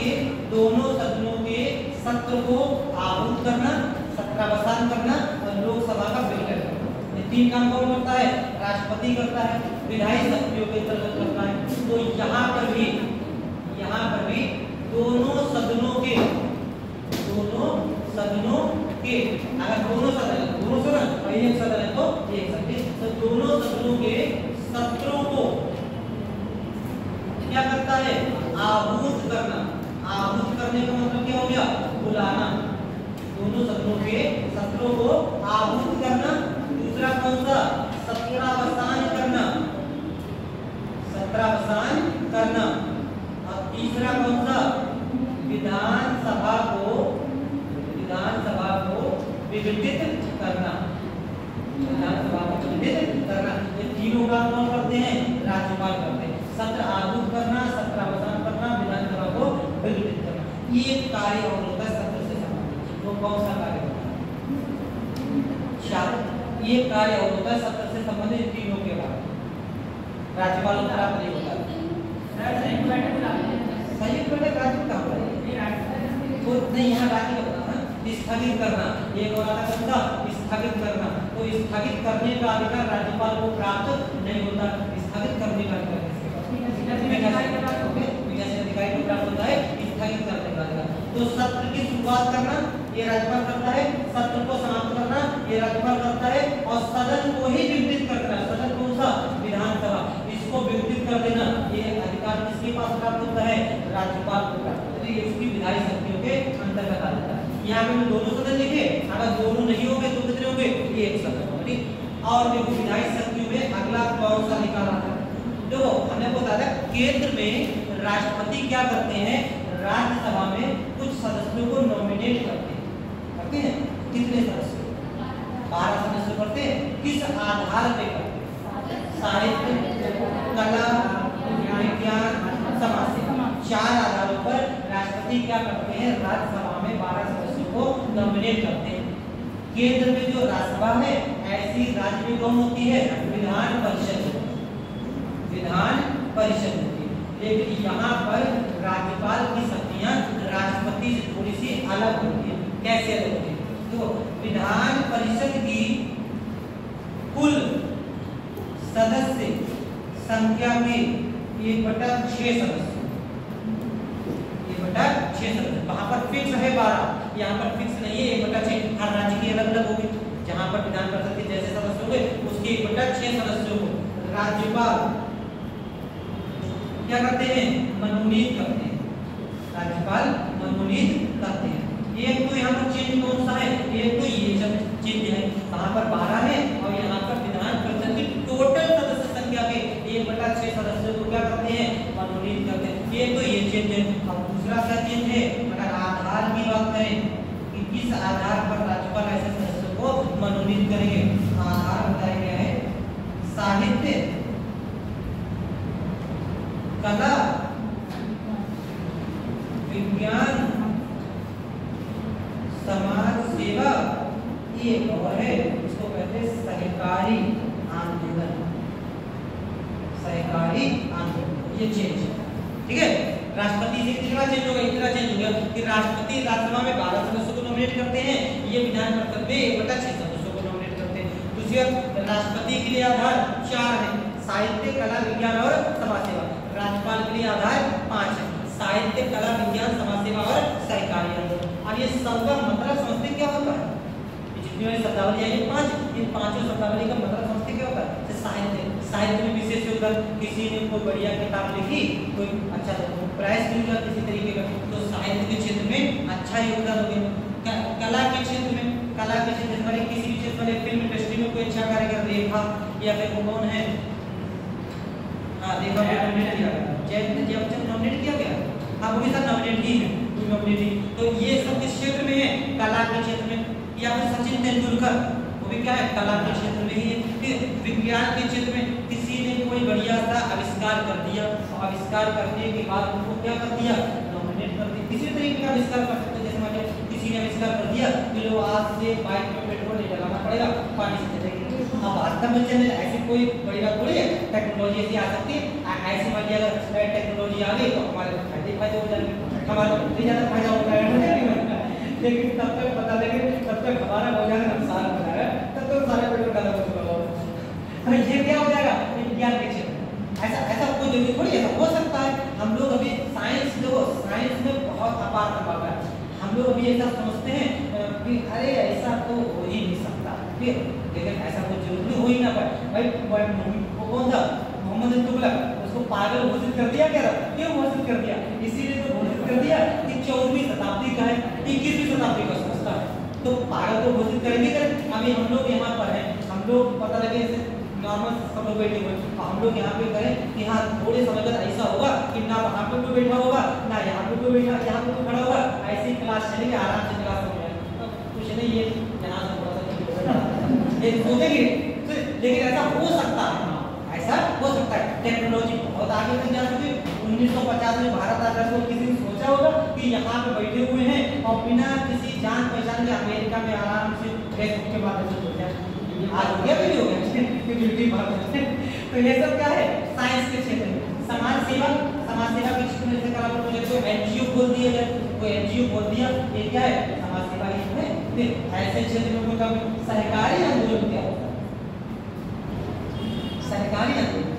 दोनों सदनों के सत्र को आहूत करना, सत्रावसान करना और लोकसभा का विघटन करना। ये 3 काम कौन करता है, राष्ट्रपति करता है, विधायी शक्तियों के अंतर्गत करता है। तो यहाँ पर भी दोनों सदनों के अगर दोनों सदन और एक सदन है तो एक सदन, तो दोनों सदनों के सत्रों को क्या करता है, आहूत करना। आहूत करने का मतलब क्या हो गया, बुलाना। दोनों सदनों के सत्रों को आहूत करना। दूसरा कौन सा, सत्रावसान करना, सत्रावसान करना। और तीसरा कौन सा, विधानसभा को विघटित करना, विधानसभा को विघटित करना। ये तीनों काम कौन करते हैं, राज्यपाल करते हैं। सत्र आहूत करना, सत्रावसान करना, विधानसभा को विघटित करना, ये कार्य और होता है सत्र से संबंधित। वो कौन सा कार्य होता है, ये कार्य और होता है सत्र से संबंधित तीनों के बाद राज्यपाल को प्राप्त नहीं होता। संयुक्त बैठक राज्य का होता है, तो नहीं यहाँ राज्य का होता है स्थगित करना। एक और आता कौन सा, स्थगित करना। तो स्थगित करने का अधिकार राज्यपाल को प्राप्त नहीं होता। स्थगित करने का अधिकार अधिकारी को प्राप्त होता है, स्थगित करने का अधिकार। तो सत्र की शुरुआत करना ये राज्यपाल करता है, सत्र को समाप्त करना ये राज्यपाल करता है, और सदन को ही विघटित करना। सदन कौन सा, विधानसभा, इसको विघटित कर देना ये अधिकार किसके पास प्राप्त होता है, राज्यपाल को प्राप्त होता है। ये उसकी विधायी शक्तियों के अंतर्गत आ जाता है। यहाँ पे दोनों सदन लिखे, अगर दोनों नहीं होंगे तो कितने होंगे, ये एक सदन होगा। ठीक, और देखो विधायी शक्तियों में अगला कौन सा अधिकार आता है। देखो हमने बताया केंद्र में राष्ट्रपति क्या करते हैं, राज्यसभा में कुछ सदस्यों को नॉमिनेट करते हैं। कितने सदस्य, 12 सदस्य करते हैं। किस आधार पे करते हैं, साहित्य, कला, विज्ञान, समाज सेवा, 4 आधारों पर राष्ट्रपति क्या करते हैं, राज्यसभा में 12 सदस्यों को नॉमिनेट करते हैं। केंद्र में जो राज्यसभा है ऐसी राज्य में कौन होती है, विधान परिषद होती है। लेकिन यहाँ पर राज्यपाल की शक्तियाँ राष्ट्रपति से थोड़ी सी अलग होती है। कैसे अलग होती है, तो विधान परिषद की कुल सदस्य संख्या के 1/6 सदस्य, 1/6 सदस्य। वहां पर फिक्स है 12, यहाँ पर फिक्स नहीं है 1/6। हर राज्य की अलग अलग होगी। जहाँ पर विधान परिषद के जैसे सदस्य होंगे उसके 1/6 सदस्यों को राज्यपाल क्या करते हैं, मनोनीत करते हैं। राज्यपाल मनोनीत करते हैं। एक तो यहाँ पर चेंज कौन सा है, एक तो ये चेंज है, वहां पर 12 है और यहाँ पर विधान परिषद की टोटल सदस्य संख्या के 1/6 सदस्यों को क्या करते हैं, मनोनीत करते हैं। एक तो ये चेंज है। और दूसरा क्या चेंज है, अगर आधार की बात करें कि किस आधार पर राज्यपाल ऐसे सदस्यों को मनोनीत करेंगे, आधार बताया गया है साहित्य, कला, विज्ञान, समाज सेवा, एक और है इसको कहते हैं सहकारी आंदोलन। सहकारी आंदोलन ये चेंज, ठीक है। राष्ट्रपति से कितना चेंज हो गया कि राष्ट्रपति राज्यसभा में 12 सदस्यों को नॉमिनेट करते हैं, ये विधान परिषद में 1/6 सदस्यों को नॉमिनेट करते हैं। दूसरी राष्ट्रपति के लिए आधार 4 है, साहित्य, कला, विज्ञान और समाज सेवा। राज्यपाल के लिए आधार 5 है, साहित्य, कला, विज्ञान, समाज सेवा और सहकारी आंदोलन। अब ये सबका मतलब समझते क्या होता है, जितनी वाली शब्दावली है ये 5, इन 5 शब्दावली का मतलब समझते क्या होता है। साहित्य में विशेष योगदान, किसी ने कोई बढ़िया किताब लिखी, कोई अच्छा प्राइज मिल गया किसी तरीके का, तो साहित्य के क्षेत्र में अच्छा योगदान हो गया। कला के क्षेत्र में किसी भी क्षेत्र में फिल्म इंडस्ट्री में कोई अच्छा कार्य कर देखा, या फिर वो कौन है, देखा नॉमिनेट किया गया, जब नॉमिनेट किया गया, हाँ वो भी सब नॉमिनेट ही है, तो ये सब किस क्षेत्र में है, कला के क्षेत्र में। या फिर सचिन तेंदुलकर, वो भी क्या है, कला के क्षेत्र में नहीं है। फिर विज्ञान के क्षेत्र में किसी ने कोई बढ़िया सा आविष्कार कर दिया, और आविष्कार करने के बाद उनको क्या कर दिया, नॉमिनेट कर दिया। किसी तरीके का आविष्कार कर सकते हैं, जैसे मान लीजिए किसी ने आविष्कार कर दिया कि लो आज से बाइक में पेट्रोल नहीं डलाना पड़ेगा, पानी से चलेगी। अब वास्तव में चलने ऐसी कोई बड़ी बात थोड़ी है, टेक्नोलॉजी ऐसी आ सकती है। ऐसी मान लीजिए अगर टेक्नोलॉजी आ गई तो हमारे फायदे हो जाएंगे, हमारा बहुत ज़्यादा फायदा हो जाएगा। लेकिन तब तक बता देंगे, तब तक हमारा हो जाएगा नुकसान हो जाएगा, तब तक सारे पेट्रोल खत्म हो चुका होगा। तो ये क्या हो जाएगा, विज्ञान के क्षेत्र में ऐसा कोई जरूरी थोड़ी है, हो सकता है। हम लोग अभी साइंस देखो, साइंस में बहुत अपार तबाह है। हम लोग अभी ऐसा समझते हैं कि अरे ऐसा तो हो ही नहीं सकता, फिर लेकिन ऐसा कुछ जरूरी हो ही ना पाए। भाई कौन था, मोहम्मद तुगलक, उसको पागल घोषित कर दिया, क्या क्यों घोषित कर दिया, इसीलिए तो घोषित कर दिया कि 14वीं शताब्दी का है, 21वीं शताब्दी का सोचता है, तो पागल तो घोषित करेंगे करें। अभी हम लोग यहाँ पर हैं, हम लोग पता लगे ऐसे नॉर्मल सब लोग बैठे हुए, हम लोग यहाँ पे करें कि हाँ थोड़े समय बाद ऐसा होगा कि ना वहाँ पे कोई बैठा होगा, ना यहाँ पे कोई बैठा, यहाँ पे कोई खड़ा होगा, ऐसी क्लास चलेगी, आराम से क्लास हो जाएगी, कुछ नहीं है यहाँ से थोड़ा सा ये सोचेंगे। लेकिन ऐसा हो सकता है, ऐसा हो सकता है। टेक्नोलॉजी बहुत आगे तक जा चुकी है। 1950 में भारत आजाद को किसी ने सोचा होगा कि यहाँ पे बैठे हुए हैं और बिना किसी जान पहचान के अमेरिका में आराम से फेसबुक के माध्यम से जुड़ जाए, आज हो गया भी हो गया यूट्यूब माध्यम। तो ये सब क्या है, साइंस के क्षेत्र में। समाज सेवा के क्षेत्र में जैसे कल आपको कोई एनजीओ खोल दिया जाए, कोई एनजीओ खोल दिया, ये क्या है, समाज सेवा ही है। फिर ऐसे क्षेत्र में कोई सहकारी आंदोलन क्या होता है, सहकारी आंदोलन,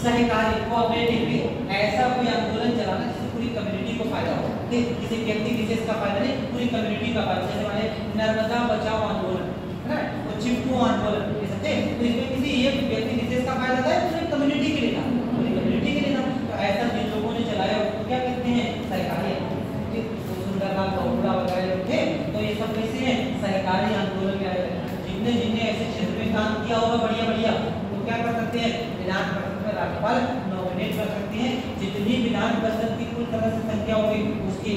सहकारी कोऑपरेटिव, ऐसा कोई आंदोलन चलाना जिससे पूरी कम्युनिटी को फायदा हो, किसी व्यक्ति विशेष का फायदा नहीं, पूरी कम्युनिटी का फायदा। जैसे हमारे नर्मदा बचाओ आंदोलन है, वो चिपको आंदोलन, ये समझे, तो इसमें किसी एक व्यक्ति विशेष का फायदा था, पूरी कम्युनिटी के लिए था, पूरी कम्युनिटी के लिए था। तो ऐसा जिन लोगों ने चलाया उसको क्या कहते हैं, सहकारी आंदोलन। सुंदरलाल बहुगुणा वगैरह लोग थे, तो ये सब कैसे हैं, सहकारी आंदोलन में आए। जिनने ऐसे क्षेत्र में काम किया होगा बढ़िया, तो क्या कर सकते हैं, विधान परिषद में राज्यपाल नॉमिनेट कर सकते हैं। जितनी विधान परिषद की कुल तरह से संख्या होगी उसकी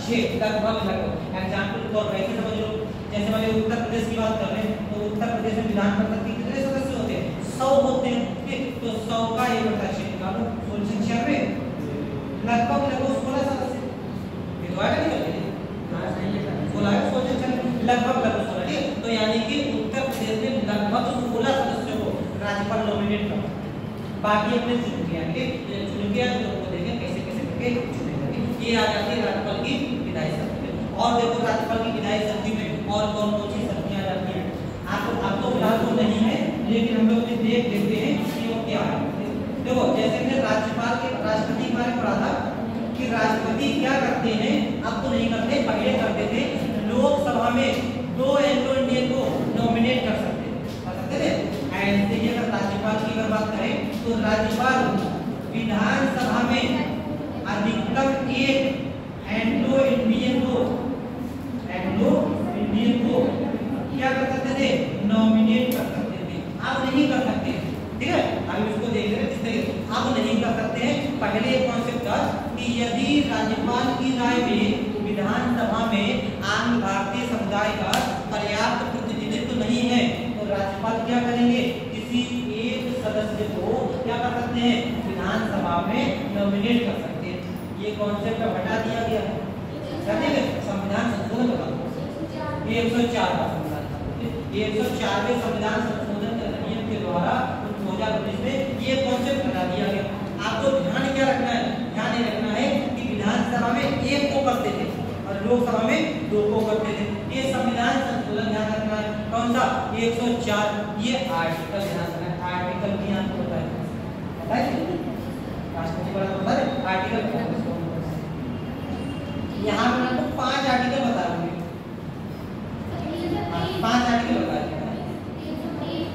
6 लगभग एग्जाम्पल तौर पर ऐसे समझ लो, जैसे मान लीजिए उत्तर प्रदेश की बात कर रहे हैं, तो उत्तर प्रदेश में विधान परिषद के कितने सदस्य होते हैं, 100 होते हैं। ठीक, तो 100 का 1/6 निकालो, 16 लगभग 16 सदस्य, ये तो आएगा नहीं, लगभग 16। ठीक, तो यानी कि उत्तर प्रदेश में लगभग 16 सदस्यों को राज्यपाल नॉमिनेट करता है, बाकी अपने चुन के लोगों को देखें कैसे करके चुनेंगे। ये आ जाती है राज्यपाल की विधायी शक्ति में। और देखो राज्यपाल की विधायी शक्ति में और कौन कौन सी शक्तियां आ जाती हैं, आपको फिलहाल तो नहीं है, लेकिन हम लोग देख देखते हैं कि वो क्या है। देखो जैसे कि राज्यपाल के राष्ट्रपति के बारे में पढ़ा था कि राष्ट्रपति क्या करते हैं, अब तो नहीं करते, पहले करते थे, लोकसभा में 2 एंग्लो इंडियन को नॉमिनेट कर सकते थे। ऐसे ही अगर राज्यपाल की अगर बात करें तो राज्यपाल विधानसभा में अधिकतम 1 एंग्लो इंडियन को क्या कर सकते थे, नॉमिनेट कर सकते थे। अब नहीं कर सकते, ठीक है, अभी उसको देख रहे हैं, अब नहीं कर सकते हैं। पहले कॉन्सेप्ट था कि यदि राज्यपाल की राय में विधानसभा में आम भारतीय समुदाय का पर्याप्त प्रतिनिधित्व नहीं है, तो राज्यपाल क्या करेंगे, किसी एक सदस्य को क्या कर सकते हैं, विधानसभा में नॉमिनेट कर सकते हैं। ये कॉन्सेप्ट हटा दिया गया है, संविधान संशोधन होगा 104 का संविधान, 104वें संविधान संशोधन अधिनियम के द्वारा 2019 में ये कॉन्सेप्ट हटा दिया गया। आपको ध्यान क्या रखना है, ध्यान ये रखना है कि विधानसभा में 1 को करते थे और लोकसभा में 2 को करते थे। ये संविधान संशोधन ध्यान रखना है, कौन सा, 104, ये आर्टिकल ध्यान रखना है। आर्टिकल भी आपको पता है राष्ट्रपति बड़ा बता है आर्टिकल, यहाँ पर आपको 5 आर्टिकल बता दूंगी, 5 आर्टिकल बता दूंगी।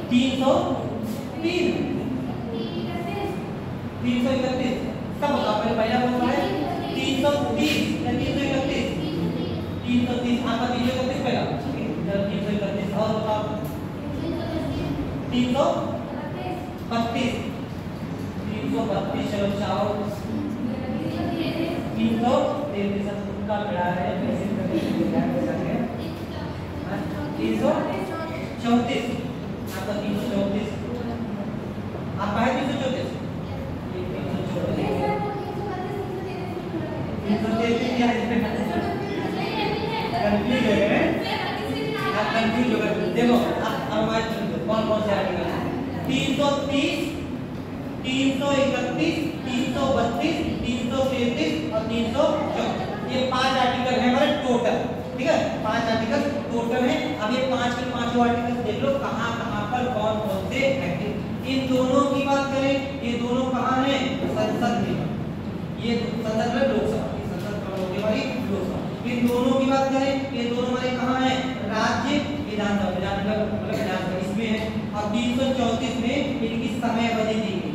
303, 331 सब होगा, पहला कौन सा है, 330 या 331, 330 आपका 331 पहला, 331 और बताओ 332, 332 चलो चाहो 333 का बड़ा है, 334 आपका 334 आपका है 334 333 क्या है कंफ्यूज है आप कंफ्यूज हो गए। देखो अब कौन कौन से आर्टिकल है 330 331 332 333 और 334 ये 5 आर्टिकल है हमारे टोटल। ठीक है 5 आर्टिकल टोटल है। अब ये 5 के 5 आर्टिकल देख लो कहां कहां पर कौन कौन से एक्टिव। इन दोनों की बात करें ये दोनों कहां हैं संसद में, ये संसद में लोकसभा होने वाली लोकसभा। इन दोनों की बात करें ये दोनों हमारे कहां हैं राज्य विधानसभा विधानसभा इसमें है। और 334 में इनकी समय अवधि दी गई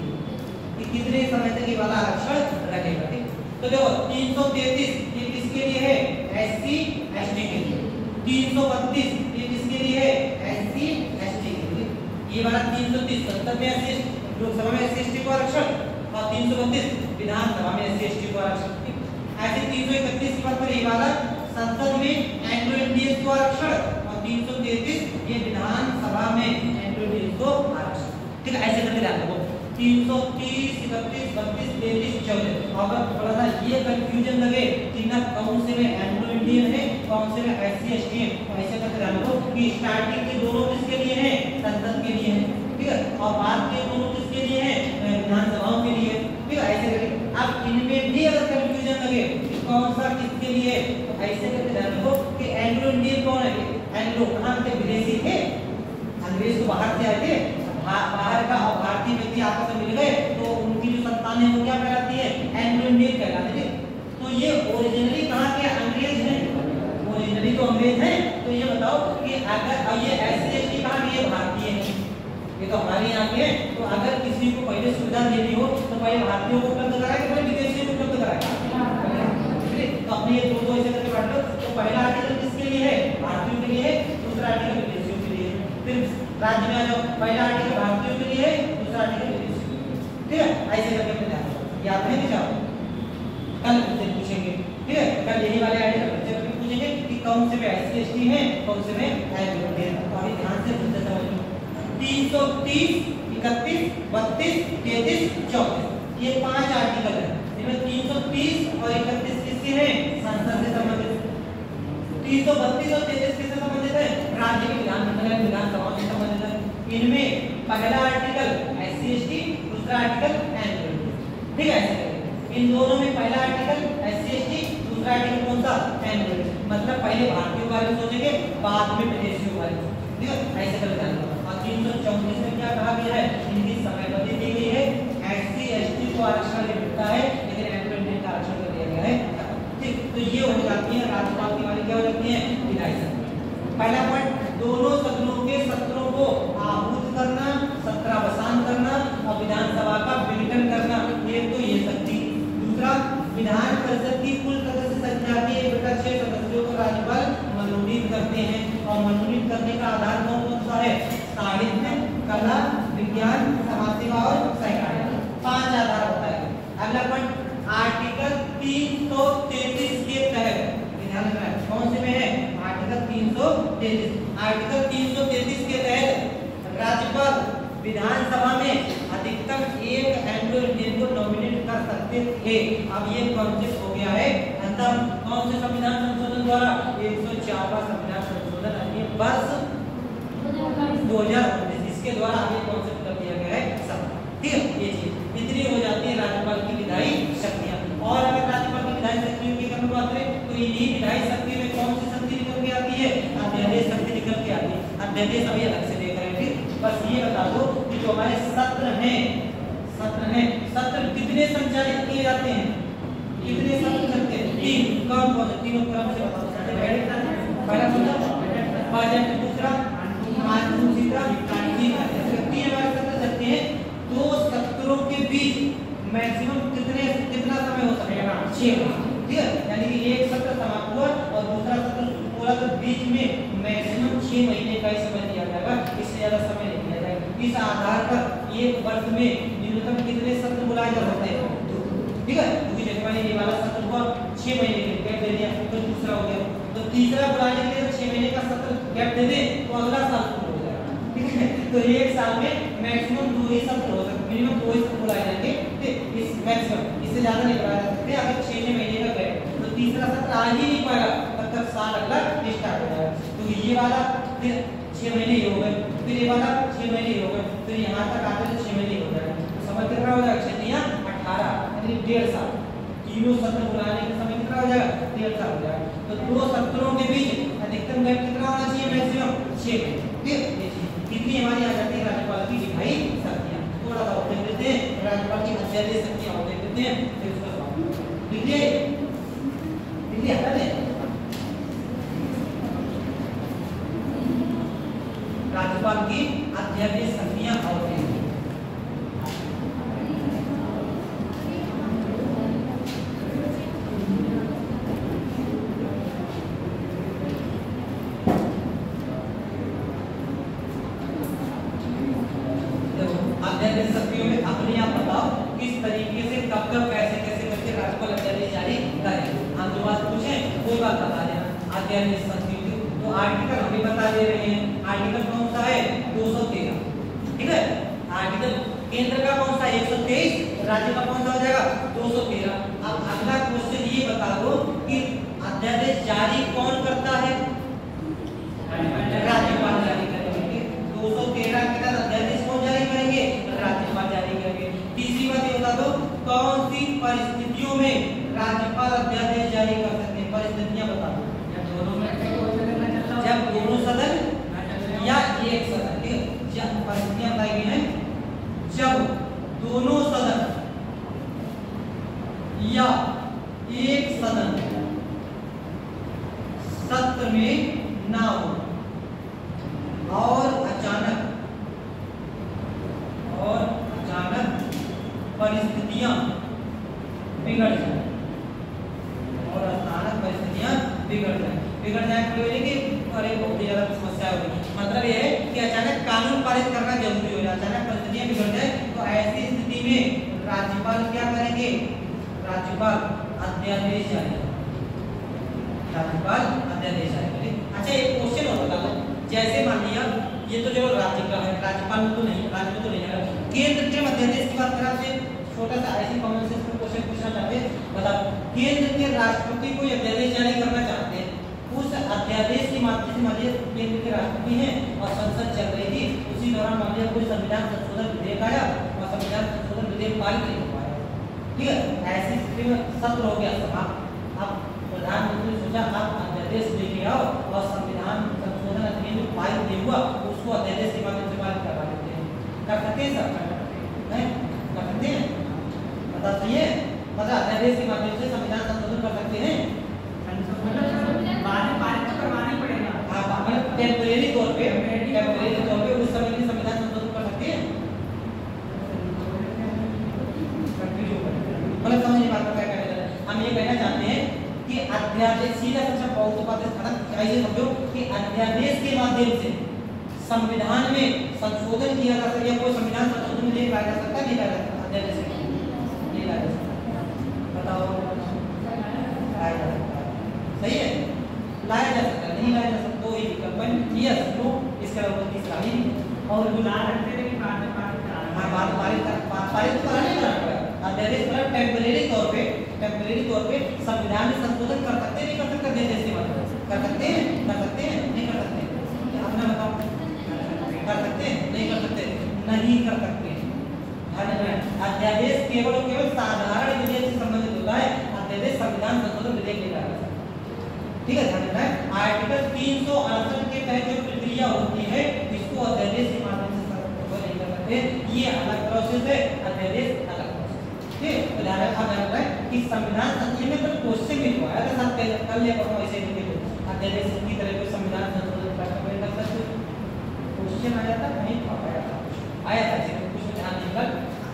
कि कितने समय तक ये वाला आरक्षण रहेगा। ठीक तो देखो 333 ये किसके लिए है एससी एसटी के लिए। 332 ये किसके लिए है एससी एसटी के लिए। ये वाला 330 संसद में एससी लोकसभा में एससी एसटी को आरक्षण और 332 विधानसभा में एससी एसटी को आरक्षण। ऐसे 331 की बात करें ये वाला संसद में एंग्लो इंडियन को आरक्षण और 333 ये विधानसभा में एंग्लो इंडियन को आरक्षण। ठीक है ऐसे करके ध्यान रखो 330 31 32 33 34। अगर थोड़ा सा ये कंफ्यूजन लगे कि ना कौन से में एंग्लो इंडियन है कौन से में एससी एसटी है तो ऐसे करके ध्यान रखो कि स्टार्टिंग के दोनों किसके लिए हैं संसद के लिए है। ठीक है और बाद के दोनों किसके लिए हैं विधानसभाओं के लिए। ठीक है ऐसे करके अब इनमें भी अगर कंफ्यूजन लगे कि कौन सा किसके लिए तो ऐसे करके ध्यान रखो कि एंग्लो इंडियन कौन है एंग्लो कहां से विदेशी थे अंग्रेज तो बाहर से आए थे बाहर का और भारतीय व्यक्ति आपस में मिल गए तो उनकी जो संतानें वो क्या कहलाती है एंग्लो इंडियन कहलाती है। तो ये ओरिजिनली कहां के अंग्रेज हैं ओरिजिनली तो अंग्रेज हैं। तो ये बताओ कि अगर ये एससी एसटी कहां के भारतीय हैं ये तो हमारे यहाँ के हैं। तो अगर किसी को पहले सुविधा देनी हो तो पहले भारतीयों को उपलब्ध कराए कि विदेशियों को उपलब्ध कराए। तो अपने ये दो ऐसे करके बांट लो। तो पहला आर्टिकल किसके लिए है भारतीयों के लिए है दूसरा आर्टिकल विदेशियों के लिए है। फिर राज्य में आ जाओ पहला आर्टिकल भारतीयों के लिए है दूसरा आर्टिकल विदेशियों के लिए। ठीक है ऐसे करके अपने ध्यान याद है नहीं जाओ कल पूछेंगे। ठीक है कल यही वाले आर्टिकल पूछेंगे कि कौन से में एससी एसटी है कौन से में एंग्लो इंडियन। तो अभी ध्यान से समझ लो 330 31 32 33 34 ये 5 आर्टिकल है। इनमें 330 और 31 किससे हैं संसद से संबंधित। 332 और 33 किससे संबंधित है राज्य के विधानमंडल विधानसभा से संबंधित है। इनमें पहला आर्टिकल एससी एसटी दूसरा आर्टिकल एंग्लो इंडियन। ठीक है ऐसे इन दोनों में पहला आर्टिकल एससी एसटी दूसरा आर्टिकल कौन सा एंग्लो इंडियन। मतलब पहले भारतीयों के बारे में सोचेंगे बाद में विदेशियों के बारे में। ठीक है ऐसे कर ध्यान रखो। 334 में क्या कहा गया है इनकी समय अवधि दी गई है एससी एसटी को आरक्षण मिलता है लेकिन एंग्लो इंडियन का आरक्षण कर दिया गया है। ठीक तो ये हो जाती है राज्यपाल की वाली क्या हो जाती है विधायी सत्ता। पहला पॉइंट दोनों सदनों के सत्रों को आहूत करना सत्रावसान करना और विधानसभा का विघटन करना ये तो ये शक्ति। दूसरा विधान परिषद की कुल सदस्य संख्या के 1/6 सदस्यों को राज्यपाल मनोनीत करते हैं और मनोनीत करने का आधार कौन सा है साहित्य कला विज्ञान समाज सेवा और सहकारिता 5 आधार होता है। अगला पॉइंट आर्टिकल 333 के तहत ध्यान रखना है कौन से में है आर्टिकल 333। आर्टिकल 333 के तहत राज्यपाल विधानसभा में अधिकतम एक एंग्लो इंडियन को नॉमिनेट कर सकते थे। अब ये कॉन्सेप्ट हो गया है अंतम कौन से संविधान संशोधन द्वारा 104वां संविधान संशोधन अधिनियम वर्ष 2019 इसके द्वारा आगे कॉन्सेप्ट कर दिया गया है सब। ठीक है ये चीज इतनी हो जाती है राज्यपाल की विधायी शक्तियां। और अगर राज्यपाल की विधायी शक्तियों की अगर बात करें तो इन्हीं विधायी शक्ति में कौन सी शक्ति निकल के आती है अध्यादेश शक्ति निकल के आती है। अध्यादेश अभी अलग से देख रहे हैं। फिर बस ये बता दो कि जो हमारे सत्र हैं सत्र कितने संचालित किए जाते हैं कितने सत्र चलते हैं 3 कौन कौन तीनों क्रम से बताओ। पहला बजट दूसरा मानसून तीसरा तीन हमारे सत्र चलते हैं। 2 सत्रों के बीच मैक्सिमम कितना समय हो सकेगा 6 माह। ठीक है यानी कि एक सत्र समाप्त हुआ और दूसरा सत्र पूरा तो बीच में मैक्सिमम 6 महीने का ही समय दिया जाएगा इससे ज्यादा समय नहीं दिया जाएगा। इस आधार पर एक वर्ष में न्यूनतम कितने सत्र बुलाए जा सकते हैं 2। ठीक है क्योंकि जैसे मैंने ये वाला सत्र हुआ 6 महीने के गैप दे दिया तो दूसरा हो गया तो तीसरा बुलाने के लिए 6 महीने का सत्र गैप दे दे तो अगला साल शुरू हो जाएगा। ठीक है तो एक साल में मैक्सिमम 2 ही सत्र हो सकते, मिनिमम 2 ही सत्र बुलाए जाएंगे। इस मैक्सिमम, इससे ज्यादा नहीं बुलाया जा सकते। अगर 6 महीने का गए तो तीसरा सत्र आ ही नहीं पाएगा, तब तक साल अगला स्टार्ट हो जाएगा। तो ये वाला फिर 6 महीने ही हो गए, फिर ये वाला 6 महीने ही हो गए, फिर यहाँ तक आते तो 6 महीने हो जाएगा। तो समय कितना हो जाएगा? 6 या 18 यानी 1.5 साल। तीनों सत्र बुलाने का समय कितना हो जाएगा? 1.5 साल हो जाएगा। तो 2 सत्रों के बीच अधिकतम गैप कितना होना चाहिए? मैक्सिमम 6 महीने। ठीक है, कितनी हमारी आ जाती है राज्यपाल की दिखाई शक्तियां। थोड़ा सा और देख लेते हैं राज्यपाल की अध्यादेश शक्तियां और देख लेते हैं, फिर उसका लिखिए लिखिए हटा दें। राज्यपाल की अध्यादेश शक्तियां और देख अध्यादेश शक्तियों में अपने आप बताओ किस तरीके से कब कब कैसे कैसे करके राज्यपाल अध्यादेश जारी करें। हम जो बात पूछे कोई बात बता देना। अध्यादेश शक्तियों की तो आर्टिकल हम भी बता दे रहे हैं। आर्टिकल कौन सा है? 213। ठीक है, आर्टिकल केंद्र का कौन सा? 123, राज्य का कौन सा हो जाएगा? 213। अब अगला क्वेश्चन ये बता दो कि अध्यादेश जारी कौन करता है? राज्यपाल जारी करेंगे। 213 के तहत अध्यादेश कौन जारी करेंगे? राज्यपाल जारी करेंगे। तीसरी बात ये बता दो कौन सी परिस्थितियों में राज्यपाल अध्यादेश जारी कर सकते हैं? परिस्थितियां बता दो। जब दोनों सदन या एक सदन, ठीक है, जब परिस्थितियां बताई गई हैं जब दोनों सदन या एक सदन सत्र में ना हो और अचानक परिस्थितियां बिगड़ जाए बिगड़ जाए तो कि अरे बहुत ही ज्यादा समस्या होगी। मतलब ये है कि अचानक कानून पारित करना जरूरी हो जाए, अचानक परिस्थितियां बिगड़ जाए तो ऐसी स्थिति में राज्यपाल क्या करेंगे? राज्यपाल अध्यादेश जारी करेंगे। अच्छा एक क्वेश्चन और बता दो, जैसे मान लिया ये तो जो राज्य का है, राज्यपाल में तो नहीं, राज्य में तो नहीं है, केंद्र के अध्यादेश की बात करा से छोटा सा ऐसी कॉमन सेंस में क्वेश्चन पूछना चाहते हैं। बताओ केंद्र के राष्ट्रपति कोई अध्यादेश जारी करना चाहते हैं, उस अध्यादेश के माध्यम से मान लिया केंद्र के राष्ट्रपति हैं और संसद चल रही थी, उसी दौरान मान लिया कोई संविधान संशोधन विधेयक आया और संविधान संशोधन विधेयक पारित नहीं हो पाया। ठीक है, ऐसी स्थिति में सत्र हो गया सभा। अब प्रधानमंत्री ने सोचा आप अध्यादेश लेके आओ और संविधान संशोधन अधिनियम जो पारित नहीं हुआ उसको अध्यादेश के माध्यम से पारित करवा देते हैं। कर सकते हैं सर? कर सकते हैं? बता सही है? मतलब अध्यादेश के माध्यम से संविधान संशोधन कर सकते हैं? बाद में पारित तो करवाना ही पड़ेगा। हाँ, टेम्परेरी तौर पे उस समय के संविधान संशोधन कर सकते हैं। मतलब समझ बात का क्या कहना है? हम ये कहना चाहते हैं कि अध्यादेश सीधा सबसे बहुत बात ऐसे समझो कि अध्यादेश के माध्यम से संविधान में संशोधन किया जा सकता है। कोई संविधान संशोधन में लाया जा सकता है, नहीं लाया जा सकता? अध्यादेश से नहीं लाया जा सकता। बताओ लाया जा सकता है? सही है, लाया जा सकता है, नहीं लाया जा सकता? दो ही विकल्प है, यस नो, इसके अलावा तीसरा ही और बुला रखते थे कि बाद में पारित कराना। हाँ, बाद में पारित तो कराना ही कराना पड़ेगा। अध्यादेश मतलब टेम्परेरी तौर पे संविधान में संशोधन कर सकते हैं, नहीं कर सकते? अध्यादेश के माध्यम से कर सकते हैं, नहीं कर सकते? अपना बताओ, कर सकते हैं, नहीं कर सकते? नहीं कर सकते। अध्यादेश केवल और केवल साधारण विधेयक से संबंधित होता है, अध्यादेश संविधान संशोधन विधेयक नहीं लाया जा सकता। ठीक है, ध्यान रखना है। आर्टिकल 368 के तहत जो प्रक्रिया होती है इसको अध्यादेश के माध्यम से नहीं कर सकते, ये अलग प्रोसेस है, अध्यादेश अलग प्रोसेस। ठीक है, तो ध्यान रखना है कि संविधान संशोधन में कुछ क्वेश्चन भी हुआ है, साथ कर लिया करो ऐसे ही अध्यादेश की तरह कोई संविधान संशोधन कर सकते क्वेश्चन आ जाता नहीं आया था कुछ ध्यान देकर।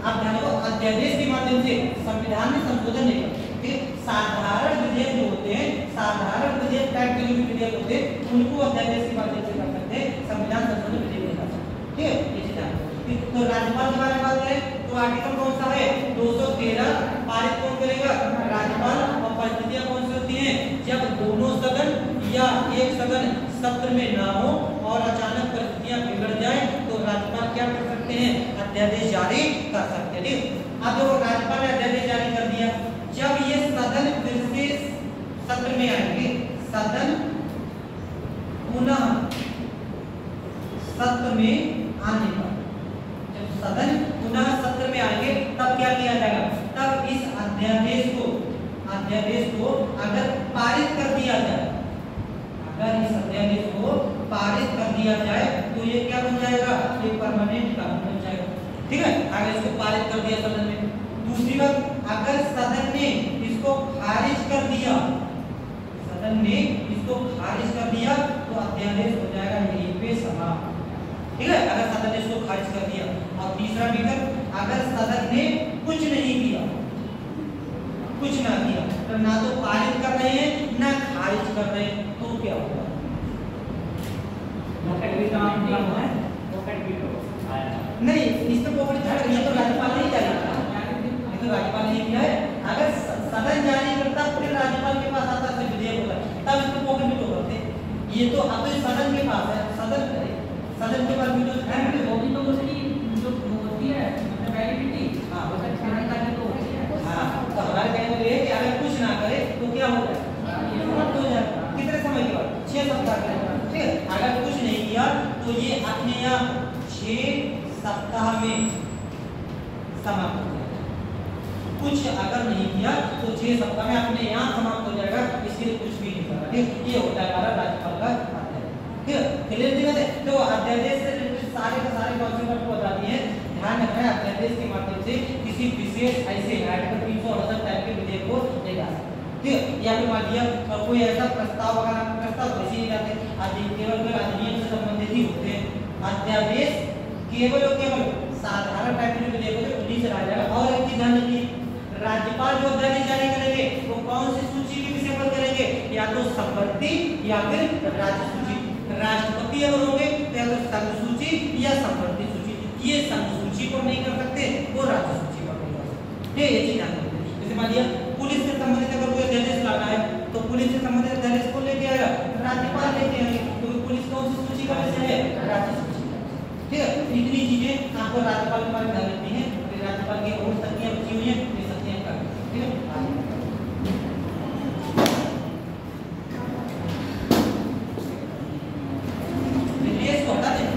अब ध्यान रखो अध्यादेश के माध्यम से संविधान में संशोधन नहीं करते। साधारण विधेयक जो होते हैं, साधारण विधेयक टाइप के जो विधेयक होते हैं उनको अध्यादेश के माध्यम से कर सकते हैं, संविधान संशोधन विधेयक नहीं कर सकते। ठीक है, ये चीज तो राज्यपाल के बारे में बात करें तो आर्टिकल कौन सा है? 213। पारित कौन करेगा? राज्यपाल। और परिस्थितियां कौन सी होती हैं? जब दोनों सदन या एक सदन सत्र में ना हो और अचानक परिस्थितियां बिगड़ जाए तो राज्यपाल अध्यादेश जारी कर सकते हैं। ठीक, अब देखो राज्यपाल ने अध्यादेश जारी कर दिया, जब ये सदन फिर से सत्र में आएंगे, सदन पुनः सत्र में आने पर, जब सदन पुनः सत्र में आएंगे तब क्या किया जाएगा, तब इस अध्यादेश को अगर पारित कर दिया जाए, अगर इस अध्यादेश को पारित कर दिया जाए तो ये क्या बन जाएगा, ये परमानेंट कानून बन जाएगा। ठीक है, अगर इसको पारित कर दिया सदन में। दूसरी बात, अगर सदन ने इसको खारिज कर दिया, सदन ने इसको खारिज कर दिया तो अध्यादेश हो जाएगा यहीं पे समाप्त। ठीक है, अगर सदन ने इसको खारिज कर दिया। और तीसरा विकल्प, अगर सदन ने कुछ नहीं किया, कुछ ना किया, तो ना तो पारित कर रहे हैं ना खारिज कर रहे हैं, तो क्या होगा, नहीं इसमें पॉकेट विटो ये तो राज्यपाल ने ही जारी किया, ये तो राज्यपाल ने किया है। अगर सदन जारी करता फिर राज्यपाल के पास आता है विधेयक होता तब इसको पॉकेट विटो करते, ये तो अब सदन के पास है, सदन करे, सदन के पास विटो है, होगी तो उसकी जो होती है मतलब वैलिडिटी, हां उसका क्षमता की तो होती है। हां, तो हमारे कहने में ये कि अगर कुछ ना करे तो क्या होगा, ये समाप्त हो जाएगा। कितने समय के बाद, 6 सप्ताह के बाद। ठीक है, अगर कुछ नहीं किया तो ये अपने यहाँ 6 सप्ताह में समाप्त हो जाएगा। कुछ अगर नहीं किया तो 6 सप्ताह में अपने यहाँ समाप्त हो जाएगा, इसलिए कुछ भी नहीं करना। ठीक, ये होता है हमारा राज्यपाल का अध्यादेश। ठीक है, क्लियर दिखा दे। तो अध्यादेश से सारे के सारे कॉन्सेप्ट को बता दिए। ध्यान रखना है, अध्यादेश के माध्यम से किसी विशेष ऐसे आर्टिकल 368 टाइप के विधेयक को ले जा सकते हैं। ठीक है, या फिर मान लिया कोई ऐसा प्रस्ताव वगैरह, प्रस्ताव वैसे ही जाते केवल कोई अधिनियम से संबंधित ही होते हैं। अध्यादेश केवल और केवल साधारण टाइप के विधेयक होते हैं, उन्हीं से ला जाएगा। और एक चीज ध्यान रखिए, राज्यपाल जो अध्यादेश जारी करेंगे वो कौन सी सूची के विषय पर करेंगे, या तो संपत्ति या फिर राज्य सूची। राष्ट्रपति अगर होंगे तो या तो संघ सूची या संपत्ति सूची, ये संघ सूची पर नहीं कर सकते, वो राज्य सूची पर नहीं कर सकते। ये चीज ध्यान रखिए। जैसे मान लिया पुलिस से संबंधित अगर कोई अध्यादेश लाना है तो पुलिस से संबंधित अध्यादेश को लेके आएगा, राज्यपाल लेके आएंगे, क्योंकि पुलिस कौन सी सूची का विषय है, राज्य सूची का। ठीक है, इतनी चीजें आपको राज्यपाल के बारे में ध्यान रखनी है। राज्यपाल की और शक्तियां बची हुई हैं, ये शक्तियां कर। ठीक है, देश को हटा दें।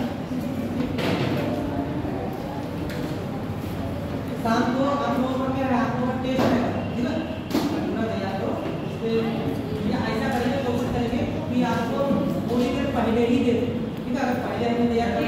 शाम को हम लोगों के रात को टेस्ट है, ठीक है, पूरा तैयार करो। इससे ये ऐसा करेंगे, कोशिश करेंगे कि आपको थोड़ी देर पहले ही दे दें। ठीक है, अगर पहले हमने तैयार कर